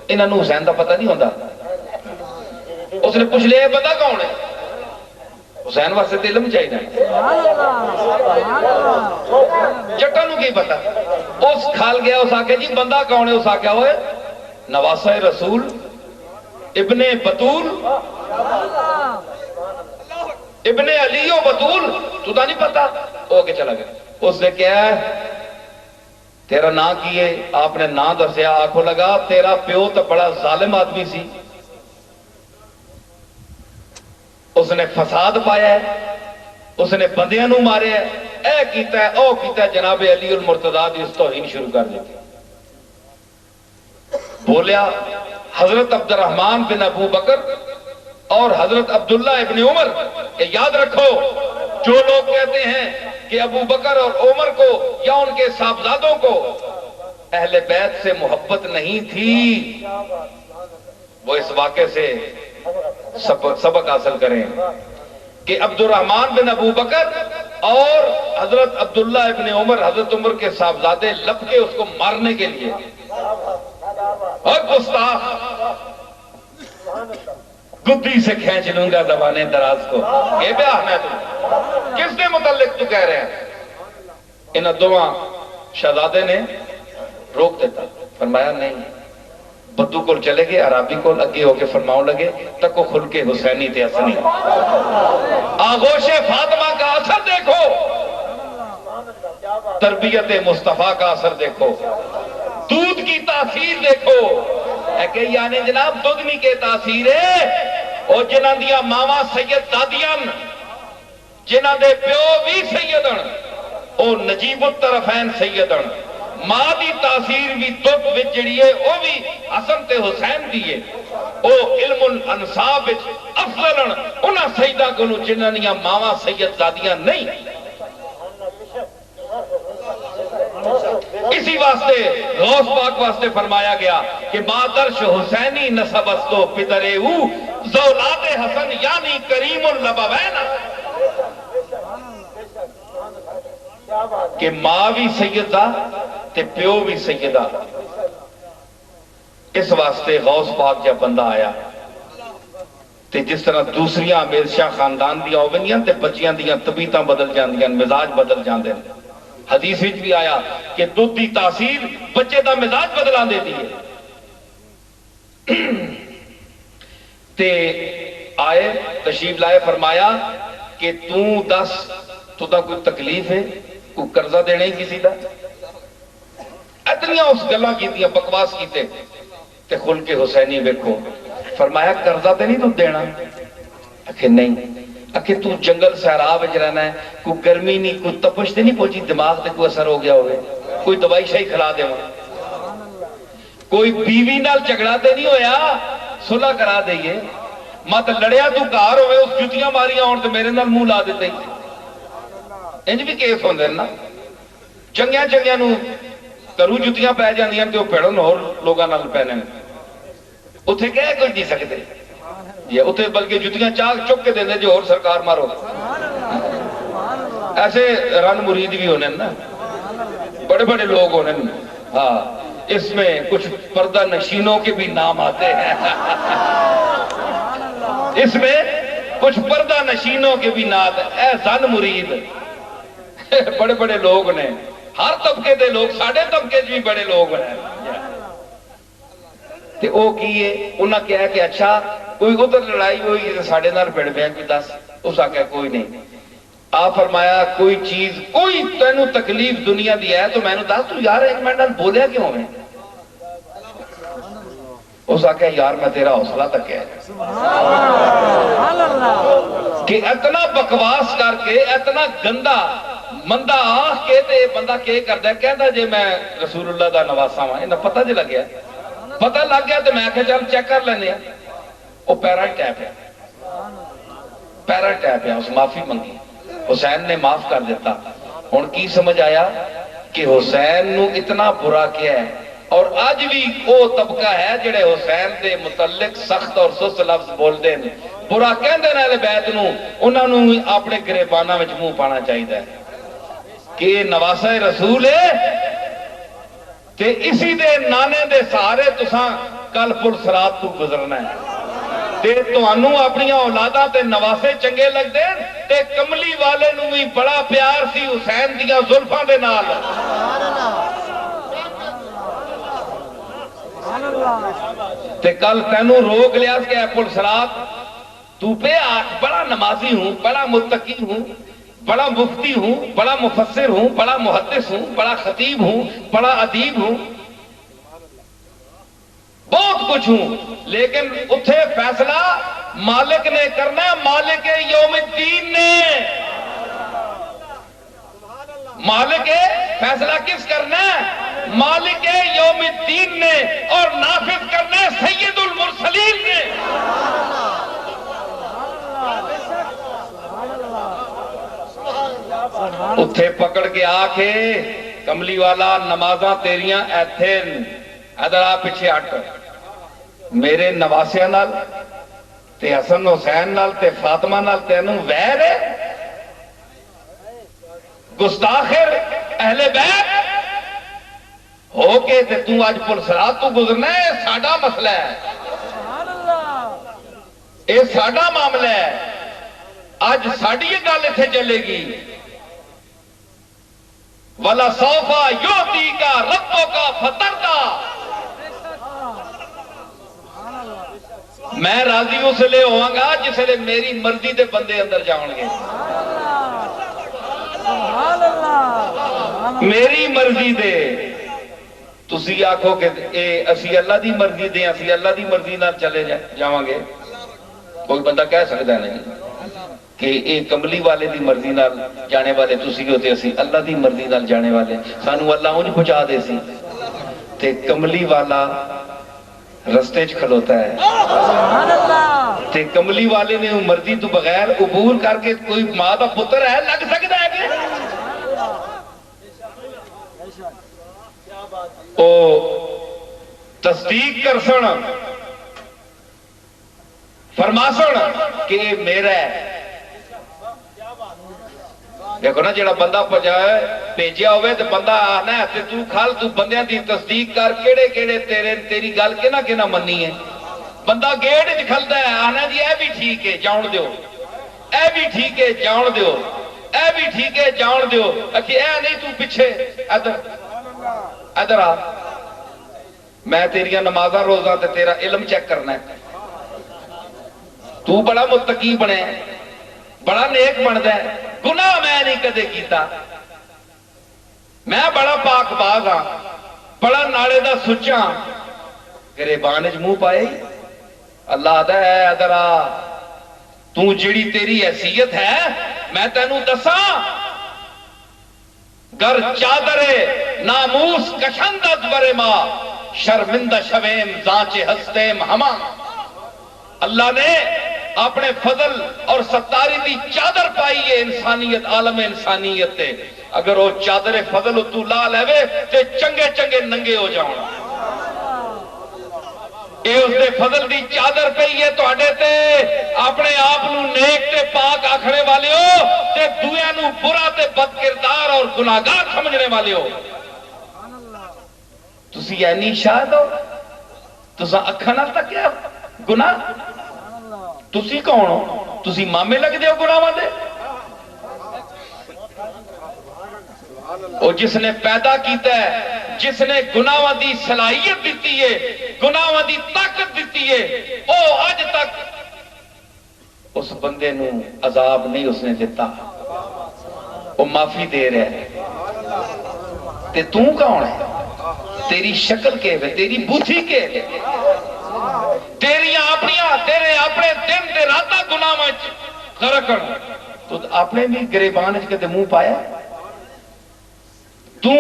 انہاں نوں حسین دا پتہ نہیں ہوندا۔ اس نے پوچھ لیا اے بندہ کون ہے؟ حسین واسطے تے علم چاہیے، جٹاں نوں کی پتہ؟ اس کھل گیا، اس آکھے جی بندہ کون ہے؟ اس آکھے ہوئے نواسہ رسول ابن بطول ابن علی و بطول، تو دا نہیں پتا؟ او کے چلا گیا۔ اس نے کہا تیرا نام کی ہے؟ آپ نے نام دسیا، آنکھوں لگا تیرا پیو تو بڑا ظالم آدمی سی، اس نے فساد پایا ہے، اس نے بندیاں نو مارے ہے، اے کیتا ہے او کیتا ہے، جناب علی المرتضیٰ دی اس توہین شروع کر دیتی۔ بولیا حضرت عبد الرحمن بن ابو بکر اور حضرت عبداللہ ابن عمر، کہ یاد رکھو جو لوگ کہتے ہیں کہ ابو بکر اور عمر کو یا ان کے صاحبزادوں کو اہل بیت سے محبت نہیں تھی، وہ اس واقعے سے سبق حاصل کریں کہ عبد الرحمن بن ابو بکر اور حضرت عبداللہ ابن عمر، حضرت عمر کے صاحبزادے لپکے اس کو مارنے کے لیے، اور گستاخ، گدی سے کھینچ لوں گا زبان دراز کو. یہ بیاہ میں تو کس نے متعلق تو کہہ رہے ہیں؟ انہاں دونوں شہزادے نے روک دیتا، فرمایا نہیں. بدو کو چلے گئے، عربی کو اگے ہو کے فرماؤں لگے تک وہ خلق حسینی تے حسنی. آغوش فاطمہ کا اثر دیکھو، تربیت مصطفیٰ کا اثر دیکھو، دودھ کی تاثیر دیکھو. کہ یعنی جناب دودھنی کے تاثیر ہے اور جنہ دیا ماما سید دادیاں، جنہ دے پیو بھی سیدن اور نجیب الطرفین سیدن. ماں دی تاثیر بھی دودھ وچ جڑی ہے وہ بھی حسن تے حسین دی ہے. او علم الانصاب وچ افضلن انہاں سیدہ کو جنہ دیا ماما سید دادیاں نہیں. اسی واسطے غوث پاک واسطے فرمایا گیا کہ مادرش حسینی نسب استو پدرے او زولاد حسن یعنی کریم اللبوین. کہ ماں بھی سیدہ تے پیو بھی سیدہ. اس واسطے غوث پاک جب بندہ آیا تے جس طرح دوسریاں امیر شاہ خاندان دیا ہوگیاں تے بچیاں دیا طبیعتاں بدل جاندیاں، مزاج بدل جاندے. حدیث وچ بھی آیا کہ دودھ دی تاثیر بچے دا مزاج بدلا دیتی ہے. تے آئے تشریف لائے، فرمایا کہ تو دس تو دا کوئی تکلیف ہے، کوئی قرضہ دینے ہی کسی دا؟ اتنیاں اس گلاں کیتیاں، بکواس کیتے. تے خلق حسینی ویکھو. فرمایا قرضہ تے نہیں تو دینا؟ کہ نہیں. کہ تو جنگل صحرا وچ رہنا ہے، کوئی گرمی نہیں، کوئی تپش تے نہیں پہنچی، دماغ تے کوئی اثر ہو گیا ہوئے، کوئی دوائی شاہی کھلا دے وہاں، کوئی بیوی نال جھگڑا تے نہیں ہویا، صلح کرا دئیے. مت لڑیا تو گھر ہوئے، اس جتیاں ماریاں ہون تے میرے نال منہ لا دیتے. انج بھی کیس ہوندے نا، چنگیاں چنگیاں نو کرو جتیاں پہ جاندیاں تے او پیڑن ہور لوگاں نال پینے. اتھے کہہ کوئی نہیں سکتے یہ اتنے، بلکہ جتیاں چاک چک کے دینے جو اور سرکار مارو. ایسے رن مرید بھی ہونے نا، بڑے بڑے لوگ ہونے. ہاں اس میں کچھ پردہ نشینوں کے بھی نام آتے ہیں. اس میں کچھ پردہ نشینوں کے بھی نام، اے زن مرید بڑے بڑے لوگ نے، ہر طبقے دے لوگ، ساڑھے طبقے بھی بڑے لوگ ہیں. تے او کیے انہاں کہا کہ اچھا کوئی ادھر لڑائی ہوئی ہے ساڑھے نال پڑ پیا کوئی دس. اس آکھا کوئی نہیں. آپ فرمایا کوئی چیز کوئی تینوں تکلیف دنیا دی ہے تو میں نے دس، تو یار ایک منٹ نال بولیا کیوں میں؟ اس آکھا یار میں تیرا حوصلہ تک ہے کہ اتنا بکواس کر کے اتنا گندا مندہ آہ کے تے بندہ کے کر دے کہندا جے میں رسول اللہ دا نواسا ہاں. انہاں پتہ جے لگیا، پتہ لگ گیا تو میں کہ چل چیک کر لینے. وہ پیرا ٹیپ ہے، پیرا ٹیپ ہے. اس معافی منگی، حسین نے معاف کر دیتا. ہن کی سمجھ آیا کہ حسین نو اتنا برا کیا ہے. اور آج بھی وہ طبقہ ہے جڑے حسین دے متعلق سخت اور سست لفظ بول دے، برا کہندے نے اہل بیت نو. انہاں نو اپنے گریباناں وچ منہ پانا چاہیے کہ نواسا رسول ہے تے اسی دے نانے دے سہارے تساں کل پل صراط تو گزرنا ہے. تے تانوں اپنی اولاداں تے نواسے چنگے لگدے تے کملی والے نو بھی بڑا پیار سی حسین دیاں زلفاں دے نال. تے کل تینوں روک لیا کہ اے پل صراط تو پہ آٹھ بڑا نمازی ہوں، بڑا متقی ہوں، بڑا مفتی ہوں، بڑا مفسر ہوں، بڑا محدث ہوں، بڑا خطیب ہوں، بڑا ادیب ہوں، بہت کچھ ہوں، لیکن اتھے فیصلہ مالک نے کرنا ہے، مالک یوم الدین نے. مالک فیصلہ کس کرنا ہے؟ مالک یوم الدین نے. اور نافذ کرنا ہے سید المرسلین نے. اتھے پکڑ کے آکھے کملی والا نمازاں تیریاں ایتھن ادھر آ پیچھے ہٹ. میرے نواسیاں نال تے حسن حسین نال تے فاطمہ نال تینوں ویر ہے؟ گستاخر اہل بیت ہو کے تے تو اج پلسرات تو گزرنا ہے، ساڈا مسئلہ ہے، یہ ساڈا معاملہ ہے، اج ساڈی یہ گل اتنے چلے گی۔ وَلَسَوْفَ يُعْطِيكَ رَبُّكَ فَتَرْضَىٰ، میں راضی اس لیے ہوا گا جس لیے میری مرضی دے بندے اندر جاؤں گے، میری مرضی دے۔ تسی آکھو کہ اے اسی اللہ دی مرضی دے، اسی اللہ دی مرضی نال چلے جاواں گے، کوئی بندہ کہہ سکتا نہیں کہ اے کملی والے دی مرضی نال جانے والے تسی ہوتے، اسی اللہ دی مرضی نال جانے والے، سانو اللہ انج پہنچا دے سی تے کملی والا رستے چ کھلوتا ہے تے کملی والے نے مرضی تو بغیر عبور کر کے کوئی ماں دا پتر ہے لگ سکتا ہے کہ او تصدیق کر سن فرما سن کہ یہ میرا ہے۔ دیکھو نا جڑا بندہ بھیجیا ہوئے تو بندہ آنا ہے تے تو کھال تو بندیاں دی تصدیق کر کیڑے کیڑے تیری گل کے نہ منی ہے۔ بندہ گیٹ وچ کھلدا ہے آنا جی اے بھی ٹھیک ہے جاؤن دیو، اے بھی ٹھیک ہے جاؤن دیو، اے بھی ٹھیک ہے جاؤن دیو، اکھی اے نہیں تو پیچھے ادھر آ، میں تیریاں نمازاں روزاں تے تیرا علم چیک کرنا ہے، تو بڑا متقی بنے بڑا نیک بندا ہے، گناہ میں نہیں کدے کیتا، میں بڑا پاک باز ہاں، بڑا نالے دا سچا، گریبان وچ منہ پائے اللہ آدھا ہے ادھر آ، تو جڑی تیری حیثیت ہے میں تینوں دساں، گر چادر ناموس کشندت برے ماں شرمندہ شویم زانچے ہستیم ہما، اللہ نے اپنے فضل اور ستاری دی چادر پائی ہے انسانیت، عالم انسانیت تے، اگر وہ چادر فضل تو لا لے تے چنگے چنگے ننگے ہو جاؤں، اے اس دے فضل دی چادر پئی ہے تواڈے تے، اپنے آپ نو نیک تے پاک آکھنے والے ہو تے دویاں نو برا تے بد کردار اور گناہگار سمجھنے والے ہو، تسی اینی شاہد ہو، تساں اکھاں نال تکیا گناہ، تسی کون ہو؟ تسی مامے لگ دے ہو گناہاں دے؟ اور جس نے پیدا کیتا ہے، جس نے گناہاں دی صلاحیت دیتی ہے، گناہاں دی طاقت دیتی ہے، او آج تک اس بندے نو عذاب نہیں اس نے دیتا، وہ معافی دے رہا ہے، تے تو کون ہے؟ تیری شکل کے ہے، تیری بوتھی کے ہے، تیرے اپنے دن دے راتہ گناہ وچ غرقن، تو اپنے بھی گریبان وچ کدے منہ پایا؟ تو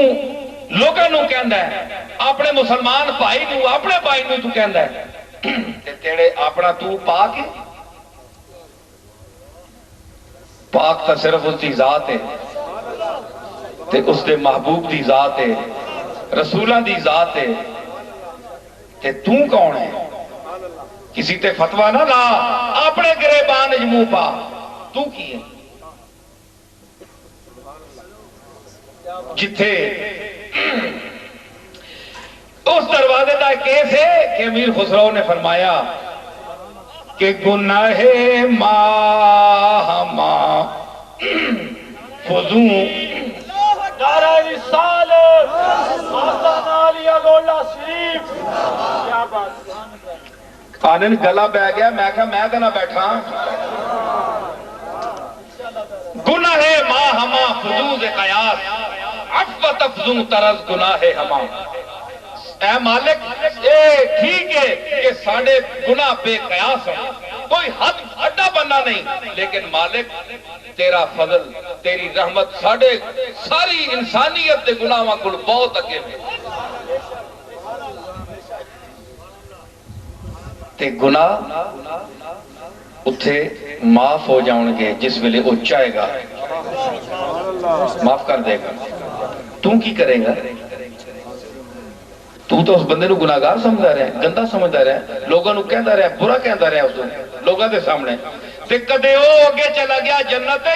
لوگاں نو کہندا ہے اپنے مسلمان بھائی نو، اپنے بھائی نو تو کہندا ہے تے تیرے اپنا تو پاک ہے؟ پاک تا صرف اس دی ذات ہے تے اس دے محبوب دی ذات ہے، رسولاں دی ذات ہے، تے تو کون ہے؟ کسی تے فتوہ نہ لا، اپنے گریبان وچ منہ پا، تو کی ہے؟ جتھے اس دروازے کا کیس ہے کہ امیر خسرو نے فرمایا کہ گناہ ماہ ماں فضوں نعرہ رسالت حسن عالیہ گولہ شریف، کیا بات، آنن گلا بہ گیا، میں کہا میں کہنا بیٹھا، گناہ ماہ ہما فضوز قیاس عفوت افزوں طرز گناہ ہما، اے مالک اے ٹھیک ہے کہ ساڑھے گناہ بے قیاس ہیں، کوئی حد اڈا بننا نہیں، لیکن مالک تیرا فضل تیری رحمت ساڑھے ساری انسانیت دے گناہاں کو بہت اگے میں، تے گناہ اتھے معاف ہو جاؤں گے جس ویلے وہ چاہے گا معاف کر دے گا، تو کی کرے گا؟ تو اس بندے نو گناہگار سمجھدا رہے، گندا سمجھدا رہے، لوگاں نو کہندا رہے، برا کہندا رہے، اس لوگاں دے سامنے تے کدے او اگے چلا گیا جنت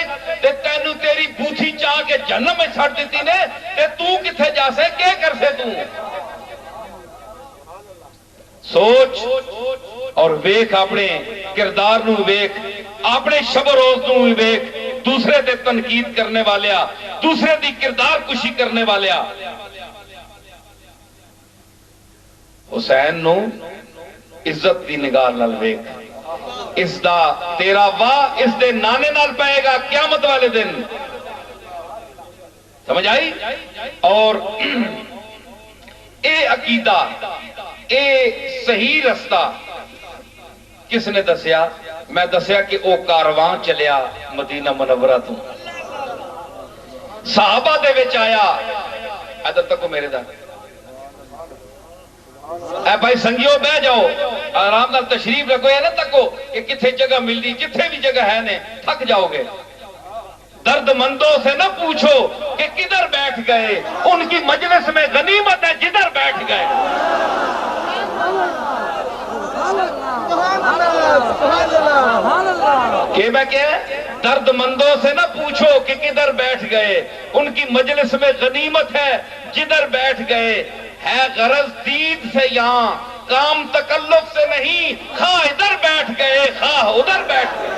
تے تینو تیری بوتھی چاہ کے جہنم میں چھڑ دیتی نے تے تو کتھے جا سے کیا کر سے تو؟ سوچ اور ویک اپنے کردار نو ویک، اپنے شب و روز نو ویک، دوسرے تے تنقید کرنے والیا، دوسرے دی کردار کشی کرنے والیا۔ حسین نو عزت دی نگاہ نال ویک، اس دا تیرا واہ اس دے نانے نال پائے گا قیامت والے دن، سمجھ آئی؟ اور اے عقیدہ، اے صحیح رستہ کس نے دسیا؟ میں دسیا کہ او کاروان چلیا مدینہ منورہ تو، صحابہ دے وچ آیا، ادھر تکو میرے دا اے بھائی سنگیو بہ جاؤ، آرام نال تشریف رکھو، یا نہ تکو کہ کتھے جگہ ملدی، جتھے بھی جگہ ہے نے تھک جاؤ گے۔ درد مندوں سے نہ پوچھو کہ کدھر بیٹھ گئے، ان کی مجلس میں غنیمت ہے جدھر بیٹھ گئے۔ کہ میں کہ درد مندوں سے نہ پوچھو کہ کدھر بیٹھ گئے، ان کی مجلس میں غنیمت ہے جدھر بیٹھ گئے۔ ہے غرض دید سے یہاں کام تکلف سے نہیں، خواہ ادھر بیٹھ گئے خواہ ادھر بیٹھ گئے۔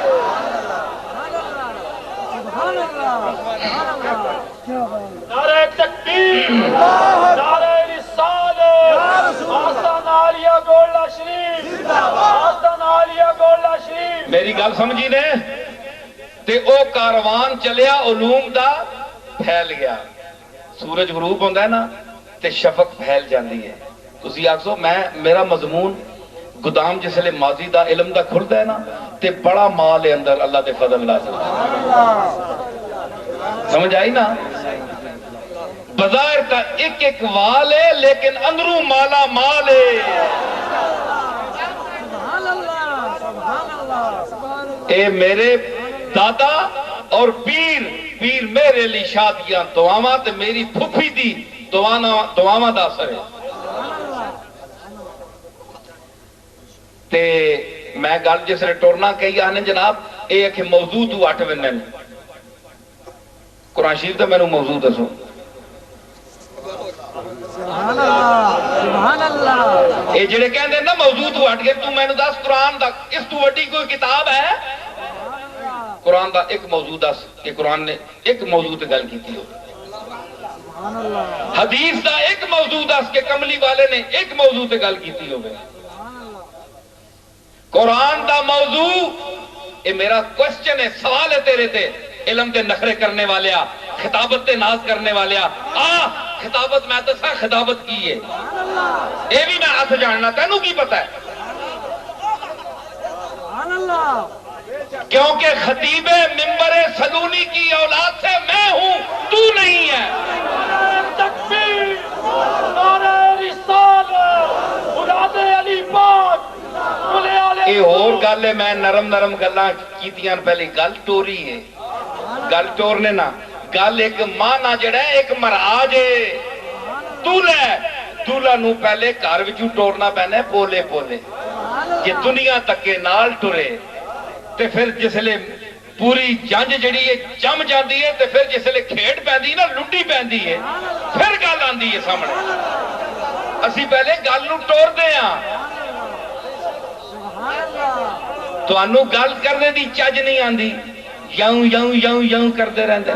نعرہ تکبیر، نعرہ رسالت، آستان عالیہ گولڈا شریف، آستان عالیہ گولڈا شریف۔ میری گل سمجھی نے؟ تے او کاروان چلیا علوم دا پھیل گیا، سورج غروب ہوندہ ہے نا تے شفق پھیل جاندی ہے۔ تسی آکسو میں میرا مضمون گدام جس لئے ماضی دا علم دا کھلتا ہے نا تے بڑا مال ہے اندر اللہ دے فضل لازم، سمجھ آئی نا؟ بظاہر تا ایک ایک وال ہے لیکن اندروں مالا مال ہے۔ اے میرے دادا اور پیر میرے لی شادیاں دعاواں تے میری پھپھی دی دعاواں دا اثر ہے۔ تے میں گل جس نے ٹورنا کہی آنے جناب اے ایک موضوع تو اٹھ ونن، قرآن شریف تے میں نو موضوع دسو۔ سبحان اللہ، سبحان اللہ۔ اے جڑے کہندے نا موضوع تو ہٹ گئے، تو میں نو دس قرآن دا اس تو وڈی کوئی کتاب ہے؟ قرآن دا ایک موضوع دس کہ قرآن نے ایک موضوع تے گل کیتی ہو۔ حدیث دا ایک موضوع دس کہ کملی والے نے ایک موضوع تے گل کیتی ہو۔ قرآن دا موضوع، اے میرا کوسچن ہے، سوال ہے تیرے تے، علم دے نخرے کرنے والیا، خطابت تے ناز کرنے والیا، خطابت میں دسا خطابت کی ہے، اے بھی میں ہاتھ جاننا، تینوں کی پتہ ہے؟ کیونکہ خطیب ممبر سلونی کی اولاد سے میں ہوں، تو نہیں ہے۔ نعرہ تکبیر، نعرہ رسالت، اولاد علی پاک، اے اور گل ہے، میں نرم نرم گلاں کیتیاں پہلی گل ٹوری ہے، گل ٹورنے نا، گل ایک مانا جڑا ہے ایک مراج ہے، دولہ نو پہلے گھر وچوں ٹورنا پہنے پولے پولے کہ دنیا تکے نال ٹرے، تے پھر جسلے پوری جنج جڑی ہے جم جاندی ہے، تے پھر جسلے کھیڑ پہندی نا لٹی پہندی ہے، پھر گل آندی ہے سامنے۔ اسی پہلے گل نو ٹور دے ہاں، تو انو گل کرنے دی چج نہیں آندی، یوں یوں یوں یوں کردے رہندے۔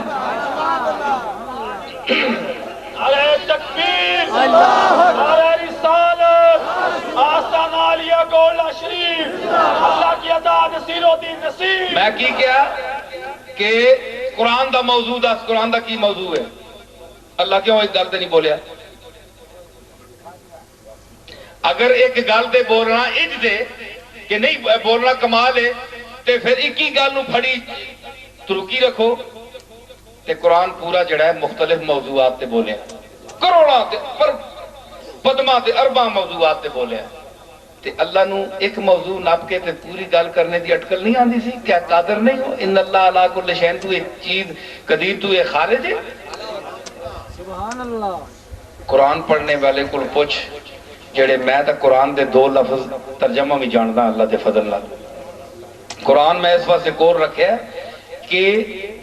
نعرہ تکبیر، نعرہ رسالت، آستان عالیہ گولڈا شریف، اللہ کی عطا نصیر الدین نصیر۔ میں کی کیا کہ قرآن دا موضوع دا، قرآن دا کی موضوع ہے؟ اللہ کیوں ایک گل تے نہیں بولیا؟ اگر ایک گل تے بولنا اج دے کہ نہیں بولنا کمال ہے، تے پھر ایک ہی گل نو پھڑی ترکی رکھو، تے قرآن پورا جڑا ہے مختلف موضوعات تے بولے، کروڑاں تے پر پدماں تے ارباں موضوعات تے بولے، تے اللہ نو ایک موضوع نپ کے تے پوری گل کرنے دی اٹکل نہیں آندی سی؟ کیا قادر نہیں ہو؟ ان اللہ علی کل شیء، تو ایک چیز قدیر، تو ایک خارج ہے۔ سبحان اللہ۔ قرآن پڑھنے والے کو پوچھ، جڑے میں تا قرآن دے دو لفظ ترجمہ بھی جاندا اللہ دے فضل نال۔ قرآن میں اس واسطے کور رکھے کہ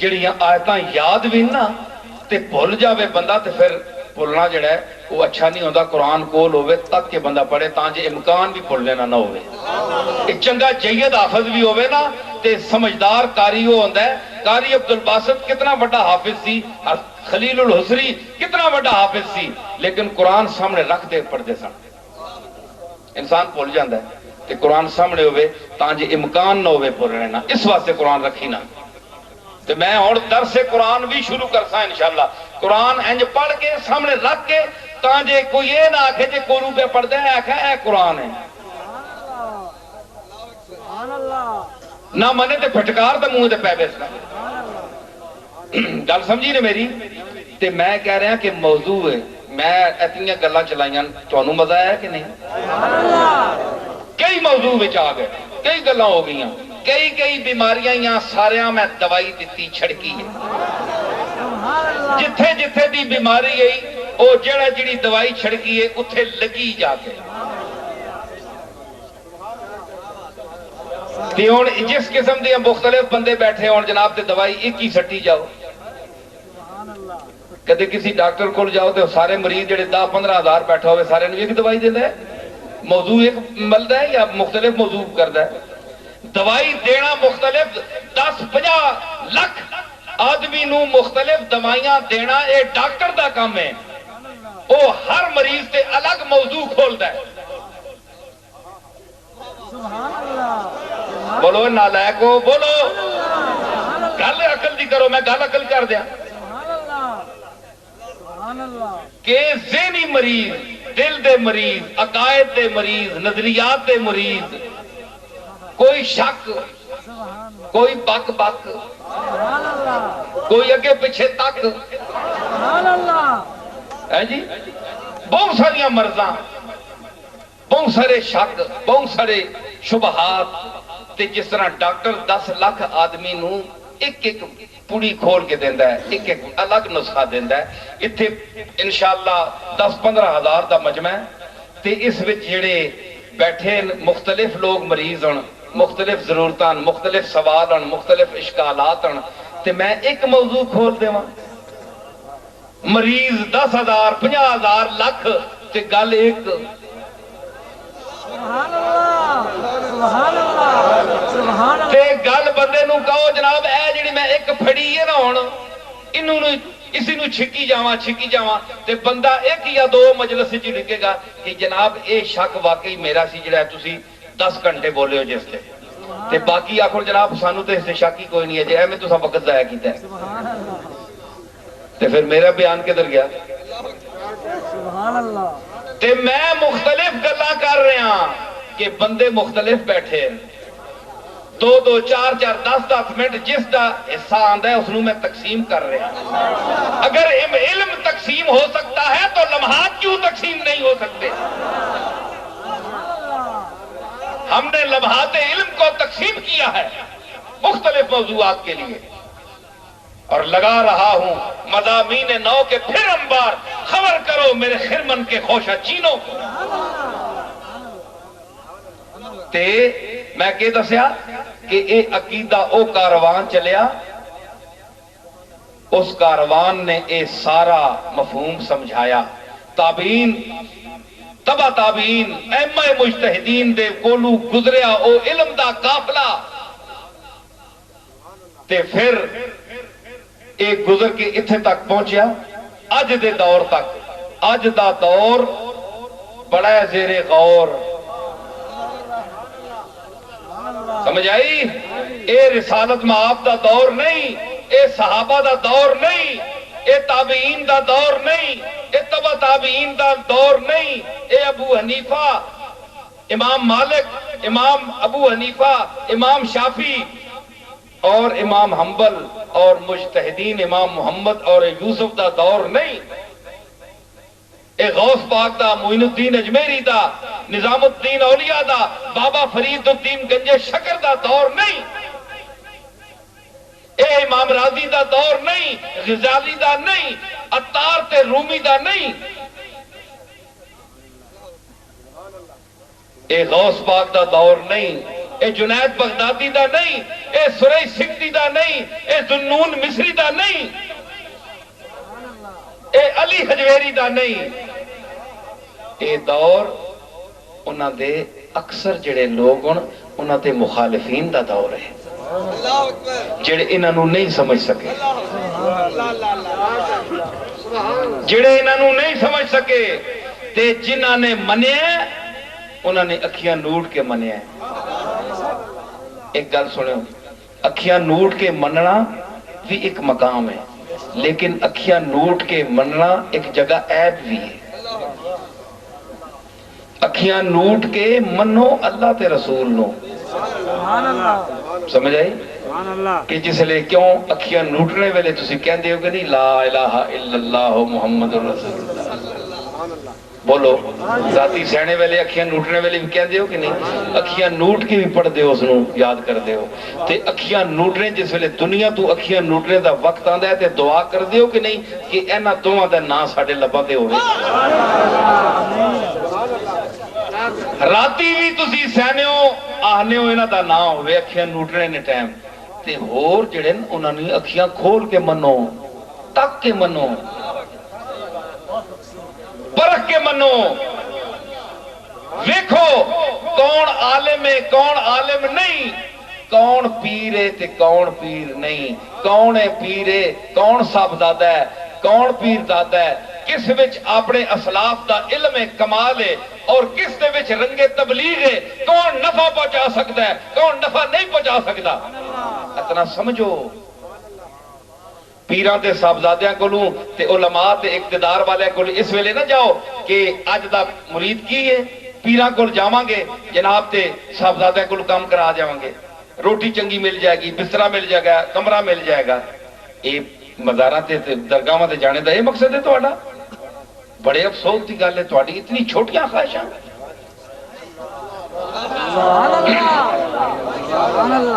جڑیاں آیتاں یاد بھی نا تے بھول جاوے بندہ تے پھر بھولنا جڑا ہے وہ اچھا نہیں ہوتا. قرآن کول ہوئے تک کہ بندہ پڑھے تاں جے امکان بھی بھول لینا نہ ہوئے. ایک چنگا جید حافظ بھی ہوئے نا تے سمجھدار قاری ہو ہوندا ہے. قاری عبدالباسط کتنا بڑا حافظ سی, خلیل الحسری کتنا بڑا حافظ سی, لیکن قرآن سامنے رکھ دے پڑھتے سن. انسان بھول جاتا ہے کہ قرآن سامنے ہوئے تاں جے امکان نہ ہوئے بھولنے نا, اس واسطے قرآن رکھی نا. تو میں اور درس قرآن بھی شروع کرسا انشاءاللہ. قرآن انج پڑھ کے سامنے رکھ کے تاں جے کوئی یہ نہ آکھے جے کورو پہ پڑھ دے آکھے اے قرآن ہے, سبحان اللہ نہ منے تے پھٹکار تے منہ تے پے بیسنا. گل سمجھی نے میری. تے میں کہہ رہا کہ موضوع ہے, میں اتنی گلاں چلائیاں, تانوں مزہ آیا کہ نہیں؟ کئی موضوع وچ آ گئے, کئی گلاں ہو گئیاں, کئی بیماریاں یہاں ساریاں میں دوائی دیتی چھڑکی ہے. جتھے جتھے دی بیماری گئی او جڑا جڑی دوائی چھڑکی ہے اتھے لگی جا کے. تے ہن جس قسم دے مختلف بندے بیٹھے ہون جناب تے دوائی ایک ہی سٹی جاؤ. کدے کسی ڈاکٹر کول جاؤ تے سارے مریض جڑے 10-15 ہزار بیٹھا ہوئے سارے ایک دوائی دیندا ہے, موضوع ایک ملدا ہے یا مختلف موضوع کردا ہے. دوائی دینا مختلف 10-50 لاکھ آدمی نو مختلف دوائیاں دینا اے ڈاکٹر دا کام ہے. او ہر مریض تے الگ موضوع کھولدا ہے. سبحان اللہ بولو نالائکو بولو, گل عقل دی کرو, میں گل عقل کر دیا. سبحان اللہ سبحان اللہ کہ ذہنی مریض, دل دے مریض, عقائد دے مریض, نظریات دے مریض, کوئی شک, کوئی بک بک, سبحان اللہ کوئی اگے پیچھے تک, سبحان اللہ ہے جی, بہت ساریاں مرضاں, بہت سارے شک, بہت سارے شبہات. تے جس طرح ڈاکٹر 10 لاکھ آدمی نو ایک ایک پوڑی کھول کے دیندا ہے, ایک ایک الگ نسخہ دیندا ہے. اتھے انشاءاللہ 10-15 ہزار دا مجمع ہے. تے اس وچ جڑے بیٹھے مختلف لوگ مریض ہن, مختلف ضرورتاں, مختلف سوال ہن, مختلف اشکالات ہن. تے میں ایک موضوع کھول دیواں, مریض 10,000 50,000 لاکھ تے گل ایک. سبحان اللہ سبحان اللہ سبحان اللہ تے گل بندے نو کہو جناب اے جڑی میں ایک پھڑی ہے نا ہن انہوں نے اسی نو چھکی جاواں تے بندہ ایک یا دو مجلس وچ لکھے گا کہ جناب اے شک واقعی میرا سی جڑا تسی 10 گھنٹے بولے ہو جس تے باقی آخر جناب سانو تے اس تے شک ہی کوئی نہیں ہے جے میں تساں وقت ضائع کیتا ہے. سبحان اللہ تے پھر میرا بیان کدھر گیا؟ سبحان اللہ تے میں مختلف گلاں کر رہا کہ بندے مختلف بیٹھے, 2-2 4-4 10-10 منٹ جس دا حصہ آندا ہے اس نو میں تقسیم کر رہا. اگر علم تقسیم ہو سکتا ہے تو لمحات کیوں تقسیم نہیں ہو سکتے؟ ہم نے لمحات علم کو تقسیم کیا ہے مختلف موضوعات کے لیے, اور لگا رہا ہوں مضامین نو کے پھر انبار, خبر کرو میرے خرمن کے خوشہ چینوں کو. تے میں کہ دسیا کہ اے عقیدہ او کاروان چلیا, اس کاروان نے اے سارا مفہوم سمجھایا. تابعین, تبع تابعین, ائمہ مجتہدین دے کولو گزریا او علم دا قافلہ, تے پھر ایک گزر کے اتھے تک پہنچیا اج دے دور تک. اج دا دور بڑا ہے زیر غور, سمجھ آئی؟ اے رسالت مآب دا دور نہیں, اے صحابہ دا دور نہیں, اے تابعین دا دور نہیں, اے تبع تابعین دا دور نہیں. اے ابو حنیفہ, امام مالک, امام ابو حنیفہ, امام شافعی اور امام حنبل اور مجتہدین امام محمد اور یوسف دا دور نہیں. اے غوث پاک دا, معین الدین اجمیری دا, نظام الدین اولیاء دا, بابا فرید الدین گنج شکر دا دور نہیں. اے امام راضی دا دور نہیں, غزالی دا نہیں, عطار تے رومی دا نہیں. اے غوث پاک دا دور نہیں, اے جنید بغدادی دا نہیں, اے سرئی سکھتی دا نہیں, اے ذنون مصری دا نہیں. اے علی حجویری دا نہیں، اے دور انہاں دے اکثر جڑے لوگ ہن انہاں دے مخالفین دا دور ہے جڑے انہاں نوں نہیں سمجھ سکے، جڑے انہاں نوں نہیں سمجھ سکے تے جنہاں نے منیا انہاں نے اکھیاں نوٹ کے منیا۔ ایک گل سنو، اکھیاں نوٹ کے مننا بھی ایک مقام ہے، لیکن اکھیاں نوٹ کے مننا ایک جگہ عیب بھی ہے۔ اکھیاں نوٹ کے منو اللہ تے رسول نو، سمجھ آئی؟ کہ جس لئے کیوں اکھیاں نوٹنے ویلے تسی کہندے ہو کہ نہیں لا الہ الا اللہ محمد رسول اللہ، بولو ذاتی سہنے ویلے اکھیاں نوٹنے ویلے بھی کہندے ہو کہ نہیں؟ اکھیاں نوٹ کے بھی پڑھ دے ہو، اس نو یاد کر دے ہو تے اکھیاں نوٹنے جس ویلے دنیا تو اکھیاں نوٹنے دا وقت آندا ہے تے دعا کر دے ہو کہ نہیں کہ اینا دوہاں دا نا ساڑھے لبا دے ہوئے۔ راتی بھی تسی سہنے ہو آہنے ہو اینا دا نا ہوئے اکھیاں نوٹنے نے ٹائم تے ہور جڑے انہوں نے اکھیاں کھول کے منو، تک کے منو، پرکھ کے منو، ویکھو کون عالم ہے کون عالم نہیں، کون پیر ہے تے کون پیر نہیں، کون ہے پیر ہے کون صاحب دادا ہے کون پیر دادا ہے، کس وچ اپنے اسلاف دا علم کمال ہے اور کس دے وچ رنگ تبلیغ ہے، کون نفع پہنچا سکتا ہے کون نفع نہیں پہنچا سکتا۔ اتنا سمجھو پیران تے صاحبزادیاں کولوں تے علماء تے اقتدار والے کولوں اس ویلے نہ جاؤ کہ اج دا مرید کی ہے، پیران کول جاواں گے جناب تے صاحبزادیاں کولوں کام کرا جاواں گے، روٹی چنگی مل جائے گی، بسترا مل جائے گا، کمرہ مل جائے گا۔ اے مزاراں تے درگاہاں تے جانے دا یہ مقصد ہے تہاڈا؟ بڑے افسوس دی گل ہے تہاڈی اتنی چھوٹیاں خواہشاں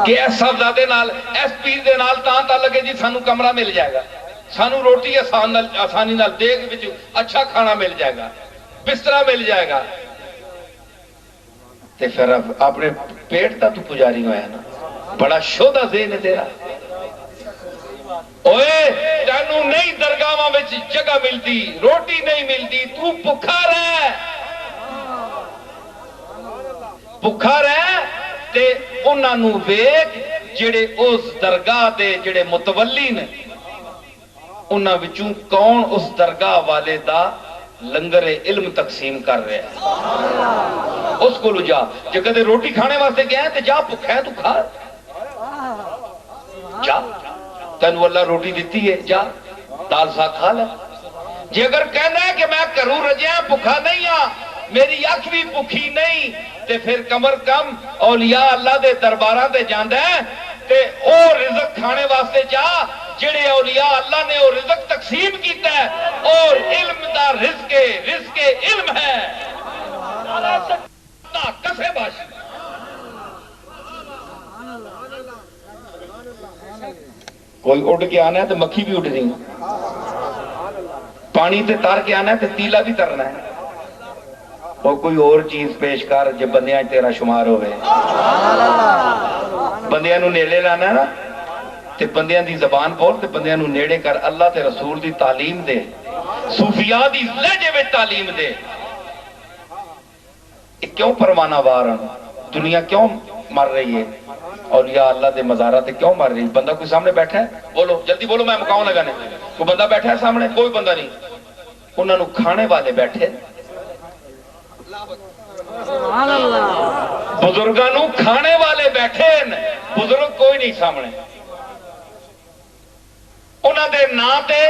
کہ ایس صاحبزادے نال ایس پیر دے نال تاں لگے جی سانو کمرہ مل جائے گا، سانو روٹی آسانی نال دیگ وچ اچھا کھانا مل جائے گا، بسترا مل جائے گا، تے پھر اپنے پیٹ دا تو پجاری ہویا نا، بڑا شودہ ذہن ہے تیرا۔ اوئے تینو نہیں درگاہاں وچ جگہ ملتی، روٹی نہیں ملتی، تو بھکھا رہ، بھکھا رہ تے انہاں نو ویکھ جڑے اس درگاہ دے جڑے متولی نے، انہاں وچوں کون اس درگاہ والے دا لنگر علم تقسیم کر رہے ہیں، اس کو لو جا، جے کدے روٹی کھانے واسطے گیا ہے تے جا بھکھا ہے تو کھا، جا تینو اللہ روٹی دیتی ہے، جا دال ساگ کھا لے۔ جے اگر کہنا ہے کہ میں کروں رجیاں بھکھا نہیں ہاں، میری اکھ بھی بھکھی نہیں، تے پھر کمر کم اولیاء اللہ دے درباراں تے جاندا ہے تے او رزق کھانے واسطے جا جڑے اولیاء اللہ نے او رزق تقسیم کیتا ہے، اور علم دا رزق علم ہے، کسے باشی کوئی اڑ کے آنا ہے تو مکھی بھی اڑنی، پانی تے تار کے آنا ہے تو تیلا بھی ترنا ہے، اور کوئی اور چیز پیش کر جب بندیاں تیرا شمار ہوئے، بندیاں نو نیڑے لانا ہے نا تے بندیاں دی زبان بول تے بندیاں نو نیڑے کر، اللہ تے رسول دی تعلیم دے، صوفیاء دی لہجے میں تعلیم دے۔ کیوں پروانہ وارن دنیا کیوں مر رہی ہے، اولیاء اللہ دے مزارات کیوں مر رہی ہے؟ بندہ کوئی سامنے بیٹھا ہے؟ بولو جلدی بولو، میں مکاؤں لگانے، کوئی بندہ بیٹھا ہے سامنے؟ کوئی بندہ نہیں، انہوں نے کھانے والے بیٹھے، بزرگانوں کھانے والے بیٹھے، بزرگ کوئی نہیں سامنے، انہوں دے نا تے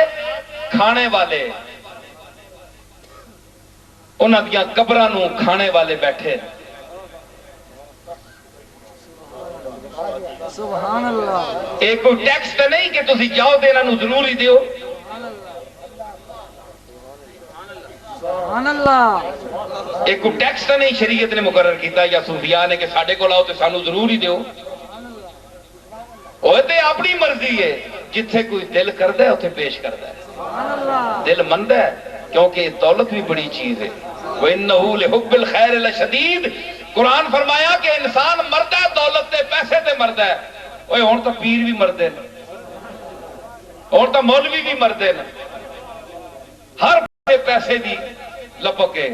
کھانے والے، انہوں دیا قبرانوں کھانے والے بیٹھے۔ سبحان اللہ، ایک کوئی ٹیکس تے نہیں کہ تسی جاؤ دینا نو ضرور ہی دیو، سبحان اللہ، ایک کوئی ٹیکس تے نہیں شریعت نے مقرر کیتا یا صوفیاء نے کہ ساڑھے کو لاؤ تے سانو ضرور ہی دیو، وہ تے اپنی مرضی ہے، جتھے کوئی دل کردہ ہے اتھے پیش کردہ ہے، دل مند ہے کیونکہ دولت بھی بڑی چیز ہے، وَإِنَّهُ لِحُبِّ الْخَيْرِ لَشَدِيدٌ، قرآن فرمایا کہ انسان مرد ہے دولت تے پیسے تے مرد ہے، اوہ ہون تا پیر بھی مرد ہے، ہون تا مولوی بھی مرد ہے، ہر پاسے پیسے دی لپک ہے،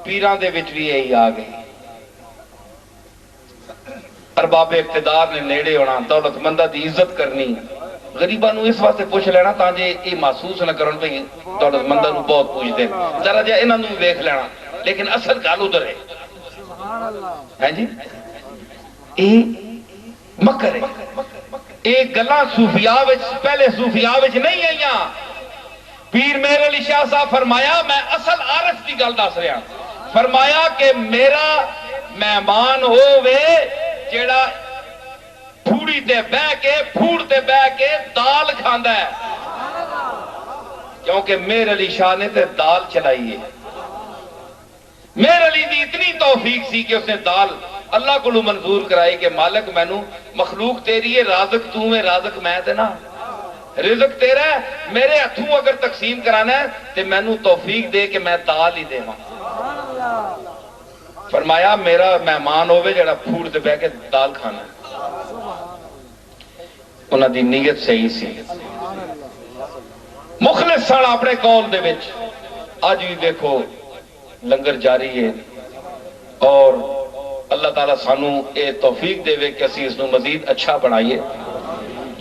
پیراں دے وچ بھی یہی آ گئی۔ ارباب اقتدار نے نیڑے ہونا، دولت مندہ دی عزت کرنی، غریباں نو اس واسطے پوچھ لینا تاں جے یہ محسوس نہ کرن پئی دولت مندہ نو بہت پوچھتے ہیں، ذرا جا انہاں نو ویکھ لینا، لیکن اصل گل ادھر ہے۔ ہے جی یہ مکر ہے، یہ گلاں صوفیاء وچ پہلے صوفیاء وچ نہیں آئیاں۔ پیر مہر علی شاہ صاحب فرمایا، میں اصل عارف دی گل دس رہا، فرمایا کہ میرا مہمان ہووے جیڑا پھوڑی تے بہ کے پھوڑ تے بہ کے دال کھاندا ہے، کیونکہ مہر علی شاہ نے تے دال چلائی ہے۔ مہر علی دی اتنی توفیق سی کہ اس نے دال اللہ کو منظور کرائی کہ مالک مینوں مخلوق تیری ہے، رازق تو ہے، رازق میں تے نہ، رزق تیرا ہے، میرے ہتھوں اگر تقسیم کرانا ہے تے مینوں توفیق دے کہ میں دال ہی دیواں۔ فرمایا میرا مہمان ہوے جڑا پھوڑ تے بہ کے دال کھانا ہے۔ انہاں دی نیت صحیح سی، مخلص سن اپنے قول دے وچ۔ اج بھی دیکھو لنگر جاری ہے، اور اللہ تعالیٰ سانو اے توفیق دے کہ اسی اس نو مزید اچھا بنائیے۔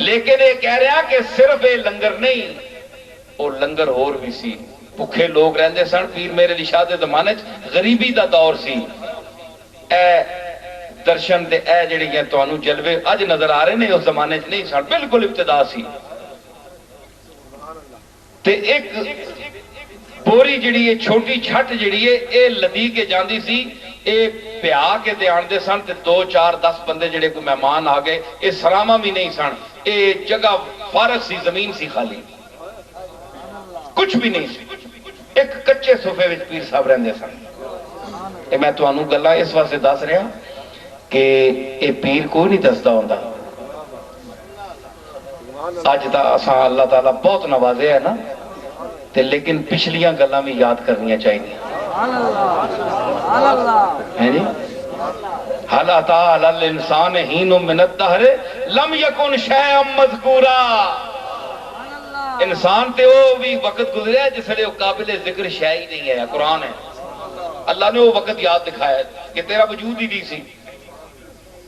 لیکن یہ کہہ رہا کہ صرف یہ لنگر نہیں، وہ لنگر اور بھی سی، بھکھے لوگ رہندے سن۔ پیر مہر علی شاہ دے زمانے غریبی دا دور سی۔ اے درشن دے اے جڑیاں تانوں جلوے اج نظر آ رہے نے اس زمانے چ نہیں سن، بالکل ابتدا سی۔ تے ایک بوری جڑی ہے چھوٹی چھٹ جڑی ہے اے لدی کے جاندی سی، اے پیا کے تے آندے سن، تے 2 4 10 بندے جڑے کوئی مہمان آ گئے، اے سراما بھی نہیں سن، اے جگہ فارغ سی، زمین سی خالی، کچھ بھی نہیں سی، ایک کچے صوفے وچ پیر صاحب رہندے سن۔ اے میں تانوں گلاں اس واسطے دس رہا کہ اے پیر کوئی نہیں دسدا ہوندا۔ اج دا اساں اللہ تعالیٰ بہت نوازے ہے نا، تے لیکن پچھلیاں گلاں بھی یاد کرنیاں چاہیے۔ ہے جی حل اتا علی الانسان حین من الدہر لم یکن شیئا مذکورا، انسان تے وہ بھی وقت گزریا جس لئے وہ قابل ذکر شے ہی نہیں ہے۔ قرآن ہے، اللہ نے وہ وقت یاد دکھایا کہ تیرا وجود ہی نہیں سی۔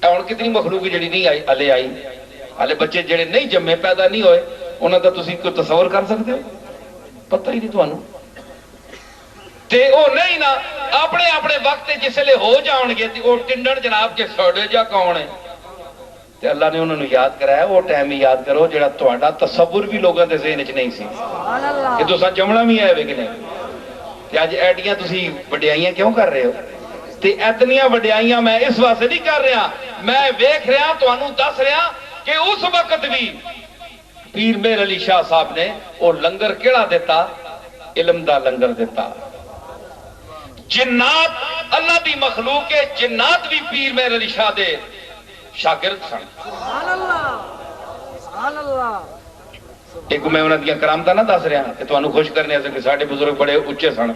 اور کتنی مخلوق جڑی نہیں آئی ہلے آئی، ہلے بچے جڑے نہیں جمے پیدا نہیں ہوئے، انہاں دا تسی کوئی تصور کر سکتے ہو؟ پتہ ہی نہیں تانوں۔ تے او نہیں نا اپنے اپنے وقت جس لئے ہو جاؤں گے تے او ٹنڈن جناب کے سوڑے جا کون ہے، تے اللہ نے انہوں نے یاد کرایا وہ ٹائم ہی یاد کرو جڑا تہاڈا تصور بھی لوگوں دے ذہن وچ نہیں سی کہ تساں جمنا بھی ہے کہ نہیں۔ تے اج ایڈیاں تسی وڈیائیاں کیوں کر رہے ہو؟ تے اتنیاں وڈیائیاں میں اس واسطے نہیں کر رہا، میں ویکھ رہا تانوں دس رہا کہ اس وقت بھی پیر مہر علی شاہ صاحب نے وہ لنگر کیڑا دیتا؟ علم دا لنگر دیتا۔ جنات اللہ دی مخلوق ہے، جنات بھی پیر مہر علی شاہ دے شاگرد سن۔ ایک میں انہاں دیاں کرامتاں نہ دس رہا کہ تانوں خوش کرنے سے کہ ساڈے بزرگ بڑے اچے سن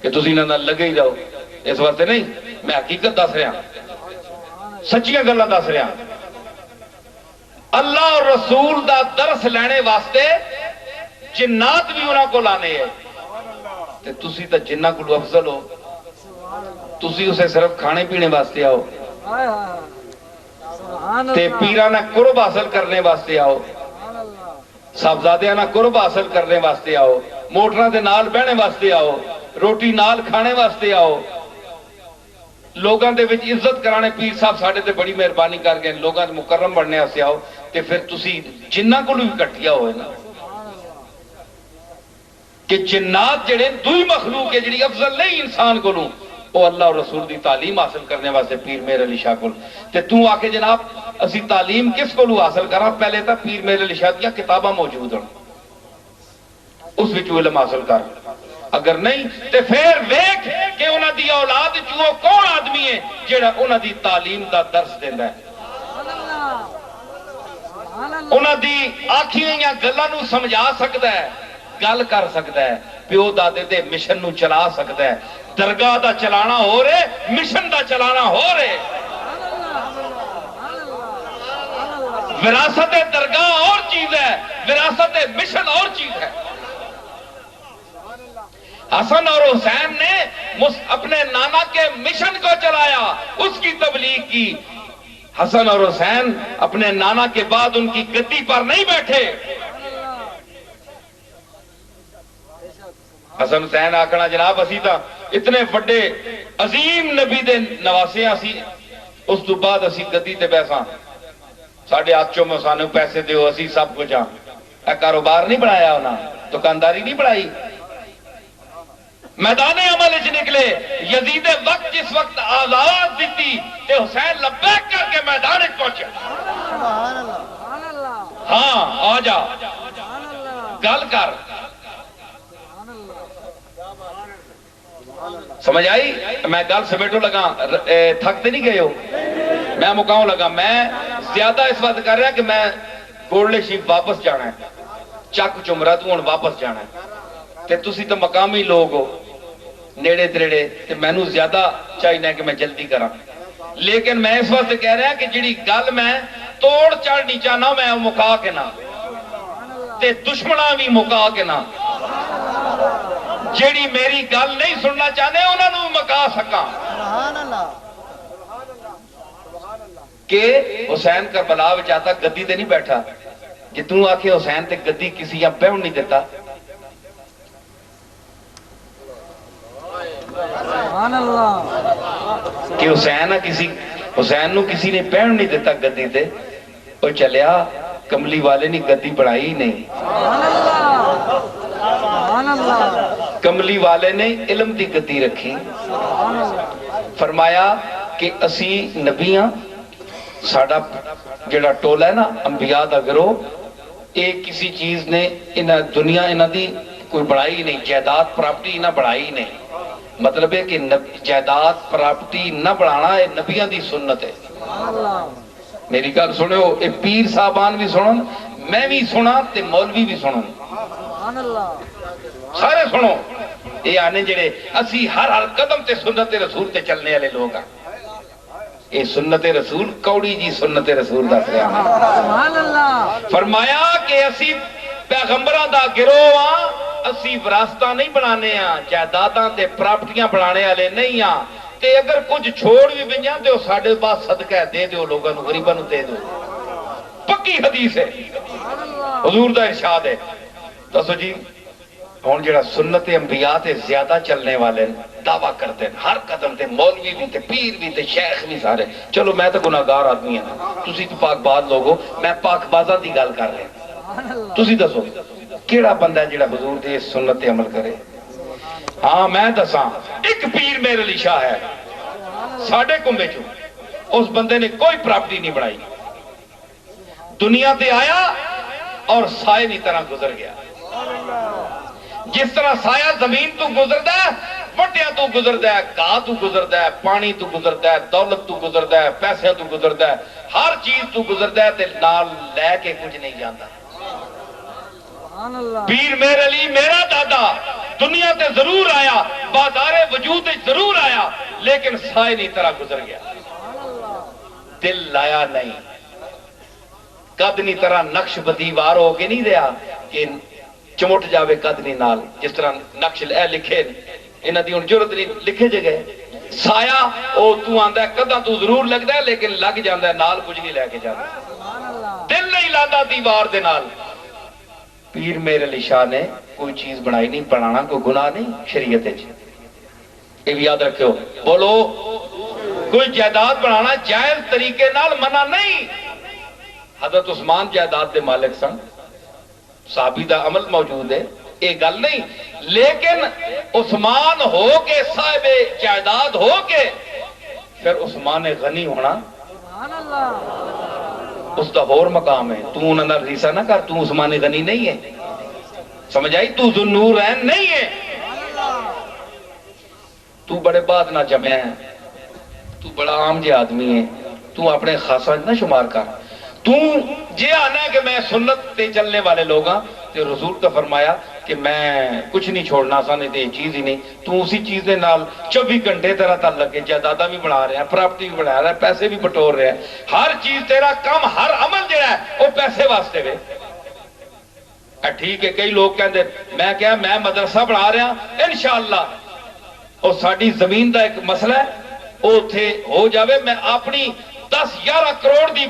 کہ تسی انہاں نال لگے ہی رہو، اس واسطے نہیں، میں حقیقت دس رہا، سچیاں گلاں دس رہا۔ اللہ اور رسول دا درس لینے واسطے جنات بھی انہاں کو لانے ہیں، تے تسی تا جنہ کو افضل ہو، تسی اسے صرف کھانے پینے واسطے آؤ، تے پیرانہ قرب حاصل کرنے واسطے آؤ، صاحبزادیانہ قرب حاصل کرنے واسطے آؤ، موٹرہ دے نال بہنے واسطے آؤ، روٹی نال کھانے واسطے آؤ، لوگاں دے وچ عزت کرانے پیر صاحب ساڑھے تے بڑی مہربانی کر گئے، لوگاں دے مکرم بڑھنے واسطے آؤ، تے پھر تسی جنہ کو بھی کٹھیا ہوئے نا کہ جنات جڑے دوئی مخلوق ہے جڑی افضل نہیں انسان کو لوں، وہ اللہ اور رسول دی تعلیم حاصل کرنے واسطے پیر مہر علی شاہ کو تے تو آکے جناب اسی تعلیم کس کو لوں حاصل کرا؟ پہلے تا پیر مہر علی شاہ دیا کتابہ موجود ہیں، اس وچ علم حاصل کر، اگر نہیں تے پھر ویکھ کہ انہاں دی اولاد چوں کون آدمی ہے جڑا انہاں دی تعلیم دا درس دیندا ہے، انہاں دی آکھیاں یا گلاں نوں سمجھا سکدا ہے، گل کر سکتا ہے، پیو دادے دے مشن نو چلا سکتا ہے، درگاہ دا چلانا ہو رہے، مشن دا چلانا ہو رہے، وراثت درگاہ اور چیز ہے، وراثت مشن اور چیز ہے۔ حسن اور حسین نے اپنے نانا کے مشن کو چلایا، اس کی تبلیغ کی۔ حسن اور حسین اپنے نانا کے بعد ان کی گدی پر نہیں بیٹھے۔ حسن حسین آکھنا جناب اسی تا اتنے بڑے عظیم نبی دے نواسے اسی، اس تو بعد اسی گدی تے بیساں، ساڑھے ہاتھ چوں میں سانو پیسے دیو، اسی سب کچھ ہاں۔ اے کاروبار نہیں بڑھایا ہونا، دکانداری نہیں بڑھائی، میدان عمل اچ نکلے۔ یزید وقت جس وقت آواز دیتی تے حسین لبیک کر کے میدان اچ پہنچے۔ ہاں آ جا گل کر، سمجھ آئی؟ میں گل سمیٹو لگا، تھکتے نہیں گئے ہو؟ میں مکاؤں لگا، میں زیادہ اس وقت کر رہا کہ میں گولڈے شیف واپس جانا ہے، چک چمرا تو ہن واپس جانا ہے، تے تسی تو مقامی لوگ ہو نیڑے تریڑے، تے میں نو زیادہ چاہیے کہ میں جلدی کراں، لیکن میں اس وقت کہہ رہا کہ جڑی گل میں توڑ چڑھنی چاہنا میں مکا کے نہ، تے دشمناں بھی مکا کے نہ، جیڑی میری گل نہیں سننا چاہنے انہوں نے مکا سکا کہ حسین کربلا وچ آتا گدی تے نہیں بیٹھا، جی تو آکھے حسین تے گدی کسی یا بیٹھ نہیں دیتا، کہ حسین نو کسی نے بیٹھ نہیں دیتا گدی تے، وہ چلیا کملی والے نے گدی بڑھائی ہی نہیں، کملی والے نے علم دی گدی رکھی، فرمایا کہ اسی نبیاں ساڑا جڑا ٹولا ہے نا انبیاء دا گروہ، ایک کسی چیز نے دنیا انہ دی کوئی بڑھائی نہیں، جائیداد پراپرٹی نہ بڑھائی نہیں، مطلب ہے کہ جائیداد پراپرٹی نہ بڑھانا ہے نبیاں دی سنت ہے۔ میری گل سنے ہو، اے پیر صاحبان بھی سنن، میں بھی سنا تے مولوی بھی سنن، سارے سنو، یہ آنے جڑے اسی ہر قدم تے سنت رسول تے چلنے والے لوگ ہیں، یہ سنت رسول کوڑی جی سنت رسول دس رہا ہے۔ فرمایا کہ اسی پیغمبران دا گروہ ہاں، اسی وراثتہ نہیں بنانے ہاں، جائیداداں تے پراپرٹیاں بنانے والے نہیں ہاں، تے اگر کچھ چھوڑ بھی بنجاں تے ساڈے پاس صدقہ دے دیو، لوگاں نو غریباں نو دے دو، پکی حدیث ہے، حضور دا ارشاد ہے۔ دسو جی ہون جڑا سنت انبیاء تے زیادہ چلنے والے دعویٰ کرتے ہیں، ہر قدم تے مولوی بھی تے پیر بھی تے شیخ بھی سارے، چلو میں تو گناہگار آدمی ہیں، تسی تو پاک باز لوگ ہو، میں پاک بازاں دی گل کر رہے ہیں، تسی دسو کیڑا بندہ ہے جڑا حضور دے سنت تے عمل کرے؟ ہاں میں دساں، ایک پیر میرے علی شاہ ہے ساڑھے کمبے چوں، اس بندے نے کوئی پراپرٹی نہیں بڑھائی، دنیا تے آیا اور سائے نہیں طرح گزر گیا، جس طرح سایہ زمین تو گزردا ہے، وٹیا تو گزردا ہے، گاہ تو گزردا ہے، پانی تو گزردا ہے، دولت تو گزردا ہے، پیسے تو گزردا ہے، ہر چیز تو گزردا ہے تے نال لے کے کچھ نہیں جاندا۔ پیر میر علی میرا دادا دنیا تے ضرور آیا، بازار وجود ضرور آیا، لیکن سائے نہیں طرح گزر گیا، دل لایا نہیں، قدنی طرح نقش بدی وار ہو کے نہیں دیا کہ چمٹ جاوے قدنی نال، جس طرح نقش اے لکھے انہاں دی ہن ضرورت نہیں لکھے جگہ، سایہ او تو آندا ہے قداں تو ضرور لگدا ہے لیکن لگ جاندا ہے نال کچھ نہیں لے کے جاندا، دل نہیں لاتا دیوار دے نال۔ پیر میرے علی شاہ نے کوئی چیز بنائی نہیں، بنانا کوئی گناہ نہیں شریعت وچ، یہ بھی یاد رکھو، بولو کوئی جائیداد بنانا جائز طریقے نال منع نہیں۔ حضرت عثمان جائیداد دے مالک سن، صحابی دا عمل موجود ہے، یہ گل نہیں، لیکن عثمان ہو کے صاحب جائیداد ہو کے پھر عثمان غنی ہونا اس دا اور مقام ہے، تو انہاں نال ریسا نہ کر، تو عثمان غنی نہیں ہے، سمجھ آئی؟ تو ذوالنورین نہیں ہے، تو بڑے بعد نہ جمع ہے، تو بڑا عام جے آدمی ہے، تو اپنے خاصا نہ شمار کر، تو جے آنا ہے کہ میں سنت تے چلنے والے لوگ ہاں، تے رسول کا فرمایا کہ میں کچھ نہیں چھوڑنا سانے تے چیز ہی نہیں، تو اسی چیز دے نال 24 گھنٹے تیرا تعلق ہے، جائیداداں بھی بنا رہے ہیں، پراپرٹی بھی بنا رہا ہے، پیسے بھی بٹور رہے ہیں، ہر چیز تیرا کام ہر عمل جڑا ہے وہ پیسے واسطے وے، ٹھیک ہے کئی لوگ کہتے میں کیا میں مدرسہ بنا رہا انشاءاللہ اور ساری زمین دا ایک مسئلہ ہے وہ اتنے ہو جاوے میں اپنی 10-11 کروڑ دی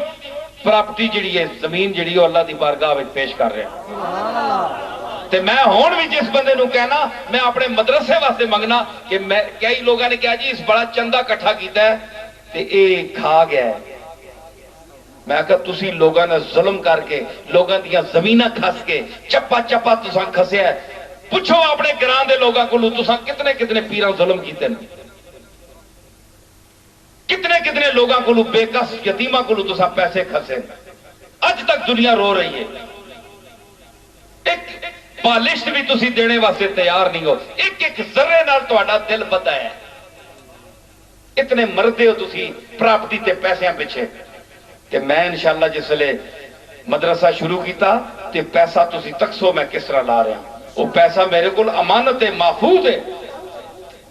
پراپرٹی جڑی ہے زمین جڑی ہے اللہ دی بارگاہ وچ پیش کر رہا تے میں ہون بھی جس بندے نو کہنا میں اپنے مدرسے واسطے منگنا کہ میں کئی لوگوں نے کہا جی اس بڑا چندہ کٹھا کیتا ہے تے اے کھا گیا ہے میں کہا تسی لوگاں نے ظلم کر کے لوگاں دیاں زمیناں کھس کے چپا چپا تساں کھسیا ہے پوچھو اپنے گران دے لوگاں کو تساں کتنے کتنے پیراں ظلم کیتے ہیں کتنے کتنے لوگاں کو بے کس یتیماں کو تساں پیسے کھسے اج تک دنیا رو رہی ہے ایک پالشت بھی تسی دینے واسطے تیار نہیں ہو ایک ایک ذرے نال تہاڈا دل پتا ہے اتنے مردے ہو تسی پراپرٹی تے پیسیاں پیچھے کہ میں انشاءاللہ جس لئے مدرسہ شروع کیتا تے پیسہ تسی تکسو میں کس طرح لا رہا ہوں وہ پیسہ میرے کو امانت ہے محفوظ ہے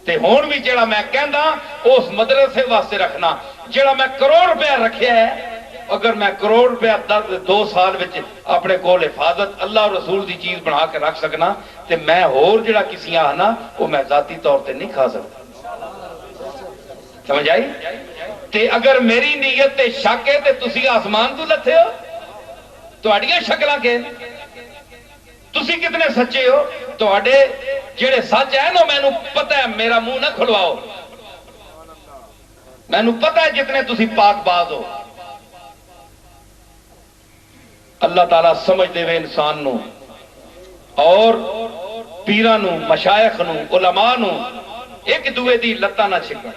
تے ہون بھی جڑا میں کہندا اس مدرسے واسطے رکھنا جڑا میں کروڑ روپیہ رکھیا ہے اگر میں کروڑ روپیہ 2 سال وچ اپنے کول حفاظت اللہ اور رسول دی چیز بنا کے رکھ سکنا تے میں ہور جڑا کسی آنا وہ میں ذاتی طور تے نہیں کھا سکتا سمجھ آئی تے اگر میری نیت تے شک ہے تے تسی آسمان تو لتھے ہو تہاڈیاں شکلاں کے تسی کتنے سچے ہو تہاڈے جڑے سچ ہیں نا مینوں پتہ ہے میرا منہ نہ کھلواؤ مینوں پتہ ہے جتنے تسی پاک باز ہو اللہ تعالیٰ سمجھ دے وے انسان نو اور پیران نو مشائخ نو علماء نو ایک دوے دی لتاں نہ چھکن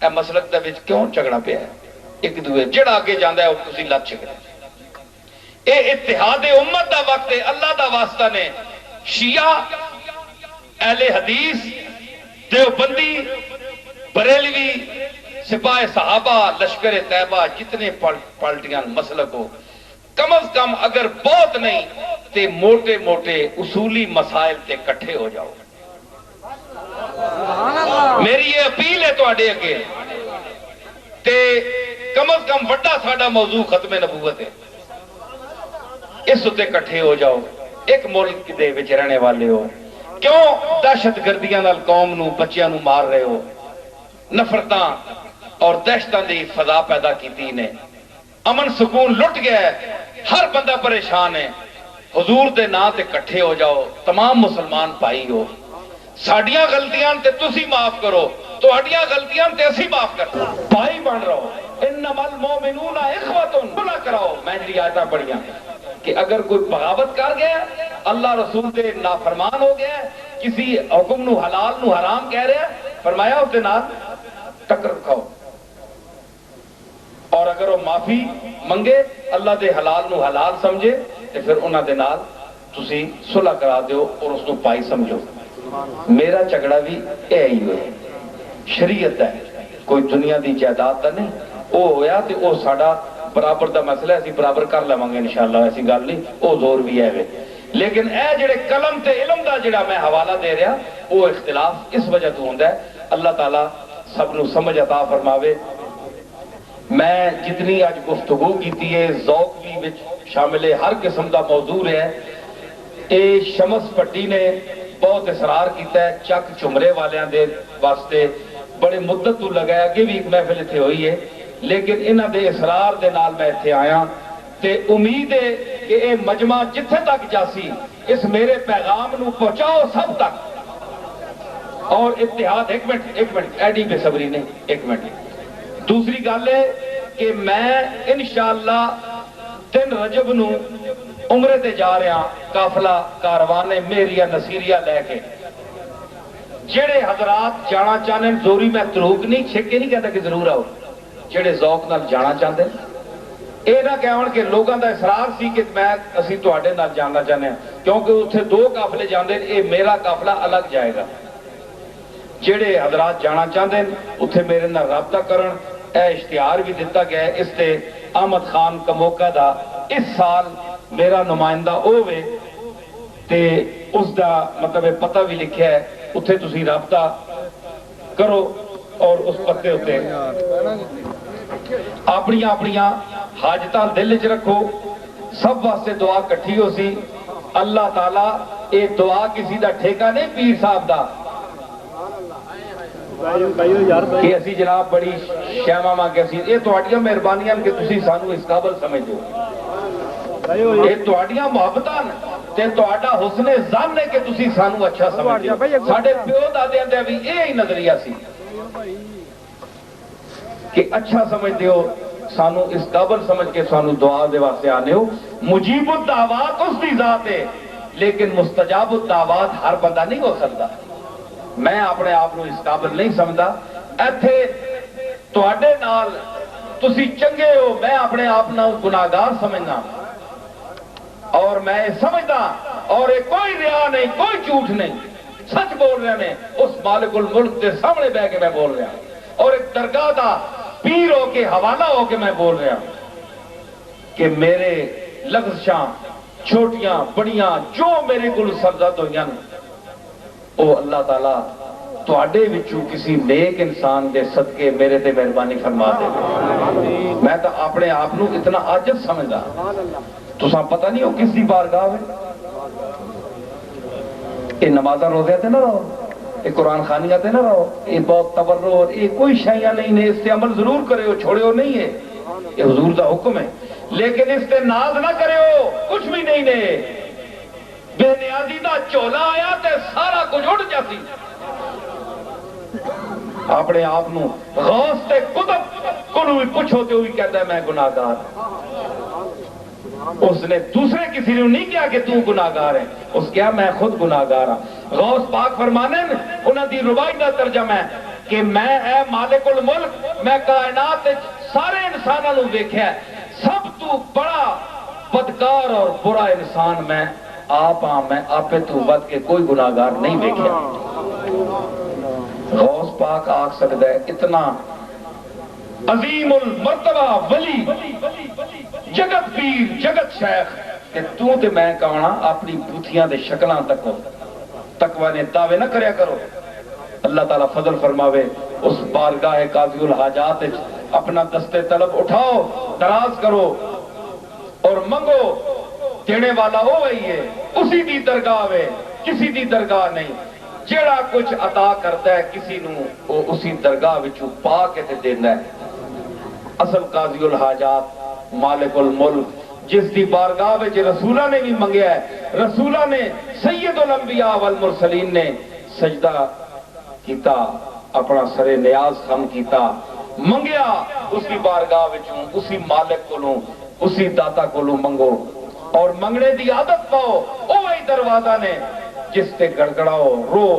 اے مسلک دے وچ کیوں جھگڑا پیا ہے ایک دوے جڑا آگے جاندا ہے تسی لت چھکنا اے اتحاد امت دا وقت ہے اللہ دا واسطہ نے شیعہ اہل حدیث دیوبندی بریلوی سپاہ صحابہ لشکر طیبہ جتنے پالٹیاں مسلک ہو کم از کم اگر بہت نہیں تے موٹے موٹے اصولی مسائل تے کٹھے ہو جاؤ میری یہ اپیل ہے تواڈے اگے تے کم از کم بڑا ساڈا موضوع ختم نبوت ہے اس اتے کٹھے ہو جاؤ ایک ملک دے وچ رہنے والے ہو کیوں دہشت گردیاں نال قوم نو بچیاں نو مار رہے ہو نفرتاں اور دہشتاں دی فضا پیدا کیتی نے امن سکون لٹ گیا ہے ہر بندہ پریشان ہے حضور دے نا تے کٹھے ہو جاؤ تمام مسلمان بھائی ہو ساڈیاں غلطیاں تے تسی معاف کرو تہاڈیاں غلطیاں تے اسی معاف کرو بھائی بن رہو انما المؤمنون اخوۃ بلا کراؤ میں جی آیتاں پڑھیاں کہ اگر کوئی بغاوت کر گیا اللہ رسول دے نافرمان ہو گیا کسی حکم نو حلال نو حرام کہہ رہا ہے فرمایا اس دے نال ٹکر کھاؤ اور اگر وہ معافی منگے اللہ دے حلال نو حلال سمجھے تو پھر انہاں دے نال تسی صلح کرا دیو اور اس نو پائی سمجھو میرا جھگڑا بھی اے ہی ہوئے شریعت ہے کوئی دنیا دی جائیداد دا نہیں وہ ہویا تے وہ ساڈا برابر دا مسئلہ ہے اسی برابر کر لواں گے انشاءاللہ ایسی گل نہیں وہ زور بھی ہے لیکن اے جڑے قلم تے علم دا جڑا میں حوالہ دے رہا وہ اختلاف اس وجہ تو ہوندا ہے اللہ تعالیٰ سب نو سمجھ عطا فرماوے میں جتنی آج گفتگو کیتی ہے ذوق بھی وچ شامل ہے ہر قسم دا موضوع ہے اے شمس پٹی نے بہت اصرار کیتا ہے چک چمرے والیاں دے واسطے بڑے مدت تو لگایا کہ بھی ایک محفل اتنے ہوئی ہے لیکن انہاں دے اصرار دے نال میں اتنے آیا تے امید ہے کہ اے مجمع جتھے تک جاسی اس میرے پیغام نو پہنچاؤ سب تک اور اتحاد ایک منٹ ایڈی بے صبری نہیں ایک منٹ دوسری گل ہے کہ میں انشاءاللہ 3 رجب نو عمرے تے جا رہا قافلہ کاروان میریہ نصیریہ لے کے جڑے حضرات جانا چاہنے زوری میں تروک نہیں چھکے نہیں کہتا کہ ضرور آؤ جڑے ذوق نال جانا چاہتے اے نہ کہون کہ لوگاں دا اصرار سی کہ میں اسی تواڈے نال جاننا چاہنے کیونکہ اتنے 2 قافلے جاندے اے میرا قافلہ الگ جائے گا جڑے حضرات جانا چاہتے اتنے میرے نال رابطہ کرن اے اشتہار بھی دیتا گیا ہے اس تے احمد خان کا موقع دا اس سال میرا نمائندہ ہوئے تے اس دا مطلب پتہ بھی لکھیا ہے اتنے تسی رابطہ کرو اور اس پتے ہوتے اپنی حاجتاں دل چ رکھو سب واسطے دعا کٹھی ہو سی اللہ تعالیٰ یہ دعا کسی دا ٹھیکہ نہیں پیر صاحب دا کہ اسی جناب بڑی شیما ماں کے اسی یہ تہاڈیاں مہربانیاں کہ تسی سانو اس قابل سمجھو، یہ تہاڈیاں محبتاں تے تہاڈا حسن ظن ہے کہ تسی سانو اچھا سمجھو۔ ساڈے پیو دادیاں دا بھی یہی نظریہ سی کہ اچھا سمجھتے ہو، سانو اس قابل سمجھ کے سانو دعا دے واسطے آنے ہو۔ مجیب الدعوات اس دی ذات ہے لیکن مستجاب الدعوات ہر بندہ نہیں ہو سکتا۔ میں اپنے آپ کو اس قابل نہیں سمجھتا، ایتھے تواڈے نال تسی چنگے ہو، میں اپنے آپ نال گناہگار سمجھنا اور میں سمجھتا اور یہ کوئی ریا نہیں، کوئی جھوٹ نہیں، سچ بول رہے ہیں اس مالک الملک کے سامنے بیٹھ کے میں بول رہا اور ایک درگاہ دا پیر ہو کے حوالہ ہو کے میں بول رہا کہ میرے لغزشاں چھوٹیاں بڑیاں جو میرے کو سرزد ہوئی او اللہ تعالیٰ تواڈے وچوں کسی نیک انسان دے صدقے میرے تے مہربانی فرما دے۔ میں تو اپنے آپ کو اتنا عاجز سمجھدا، تساں پتہ نہیں ہو کس دی بارگاہ ہے، یہ نمازاں روزے تے نہ رہو، یہ قرآن خانیاں تے نہ رہو، یہ بہت تبرع اور یہ کوئی شیاں نہیں نے، اس سے عمل ضرور کرے ہو، چھوڑے ہو نہیں ہے، یہ حضور دا حکم ہے، لیکن اس سے ناز نہ کرے ہو، کچھ بھی نہیں نے۔ بے نیازی دا چولا آیا تے سارا کچھ اڑ جاتی۔ اپنے آپ نو غوث تے قطب کو بھی پوچھو تے ہوئی کہتا ہے میں گناہگار۔ اس نے دوسرے کسی نے نہیں کیا کہ تو گناہگار ہے، اس کیا میں خود گناہگار ہوں۔ غوث پاک فرمانے انہاں دی ربائی دا ترجمہ ہے کہ میں اے مالک الملک میں کائنات سارے انساناں نو ویکھیا ہے، سب تو بڑا بدکار اور برا انسان میں آپ ہاں، میں آپے تو بد کے کوئی گناہگار نہیں ویکھیا۔ غوث پاک آکھ سکتا ہے اتنا عظیم المرتبہ ولی جگت پیر جگت شیخ کہ تو تے میں کہنا اپنی بوتھیاں دے شکلاں تقوی نے دعوے نہ کریا کرو۔ اللہ تعالیٰ فضل فرماوے اس بارگاہ قاضی الحاجات اپنا دستے طلب اٹھاؤ، دراز کرو اور منگو، دینے والا وہ وہی ہے، اسی دی درگاہ ہے، کسی دی درگاہ نہیں۔ جیڑا کچھ عطا کرتا ہے کسی نو وہ اسی درگاہ وچوں پا کے تے دیندا ہے۔ اصل قاضی الحاجات مالک الملک جس دی بارگاہ وچ رسولہ نے بھی منگیا ہے، رسولہ نے سید الانبیاء والمرسلین نے سجدہ کیتا، اپنا سر نیاز خم کیتا، منگیا اس کی بارگاہ وچوں، اسی مالک کولوں، اسی داتا کولوں منگو اور منگنے دی عادت پاؤ۔ وہی دروازہ نے جس تے گڑگڑاؤ رو،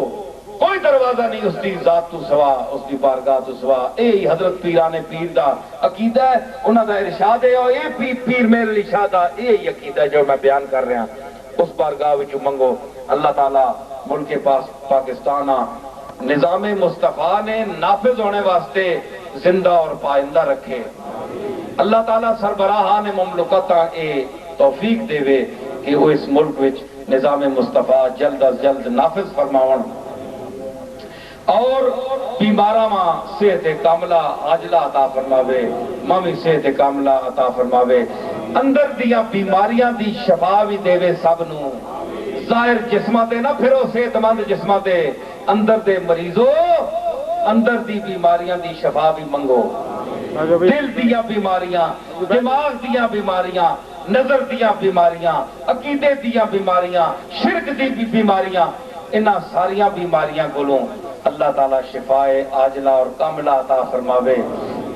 کوئی دروازہ نہیں اس دی ذات تو سوا، اس دی بارگاہ تو سوا۔ اے حضرت پیران پیر دا عقیدہ ہے، انہاں دا ارشاد ہے اور اے پیر میرے ارشاد ہے، اے عقیدہ جو میں بیان کر رہا اس بارگاہ وچوں منگو۔ اللہ تعالیٰ ملک پاکستان نظام مصطفیٰ نے نافذ ہونے واسطے زندہ اور پائندہ رکھے۔ اللہ تعالیٰ سربراہان مملکت اے توفیق دے وے کہ وہ اس ملک وچ نظام مصطفیٰ جلد از جلد نافذ فرماون اور بیماراں ماں صحت کاملہ عاجلہ عطا فرماوے، مامی صحت کاملہ عطا فرماوے، اندر دیاں بیماریاں دی شفا بھی دے وے سب نو۔ ظاہر جسماں تے نہ پھرو، صحت مند جسماں تے، اندر دے مریضو اندر دی بیماریاں دی شفا بھی منگو۔ دل دیاں بیماریاں، دماغ دیاں بیماریاں، نظر دیاں بیماریاں، عقیدے دیاں بیماریاں، شرک دی بیماریاں، انہاں ساریاں بیماریاں کولوں اللہ تعالیٰ شفائے عاجلہ اور کاملہ عطا فرماوے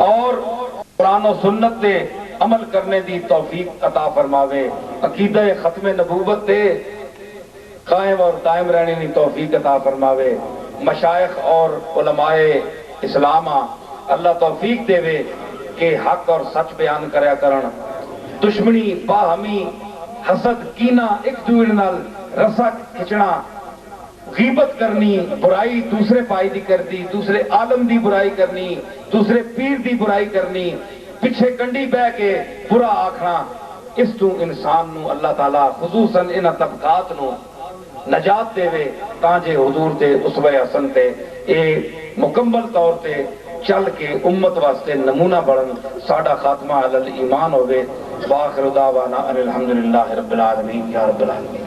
اور قرآن و سنت تے عمل کرنے دی توفیق عطا فرماوے، عقیدہ ختم نبوت تے قائم اور دائم رہنے دی توفیق عطا فرماوے۔ مشائخ اور علماء اسلام اللہ توفیق دے وے کہ حق اور سچ بیان کریا کرن، دشمنی باہمی حسد کینہ ایک دوسرے نال رسا کھچنا، غیبت کرنی، برائی دوسرے پائی دی کرنی، دوسرے عالم دی برائی کرنی، دوسرے پیر دی برائی کرنی، پیچھے کنڈی بہ کے برا آکھنا، اس تو انسان نو اللہ تعالیٰ خصوصاً انہاں طبقات نو نجات دے وے تاں جے حضور تے اسوہ حسن تے اے مکمل طور تے چل کے امت واسطے نمونہ بڑھن، ساڈا خاتمہ علی الایمان ہوئے۔ وآخر دعوانا ان الحمدللہ رب العالمین یا رب العالمین۔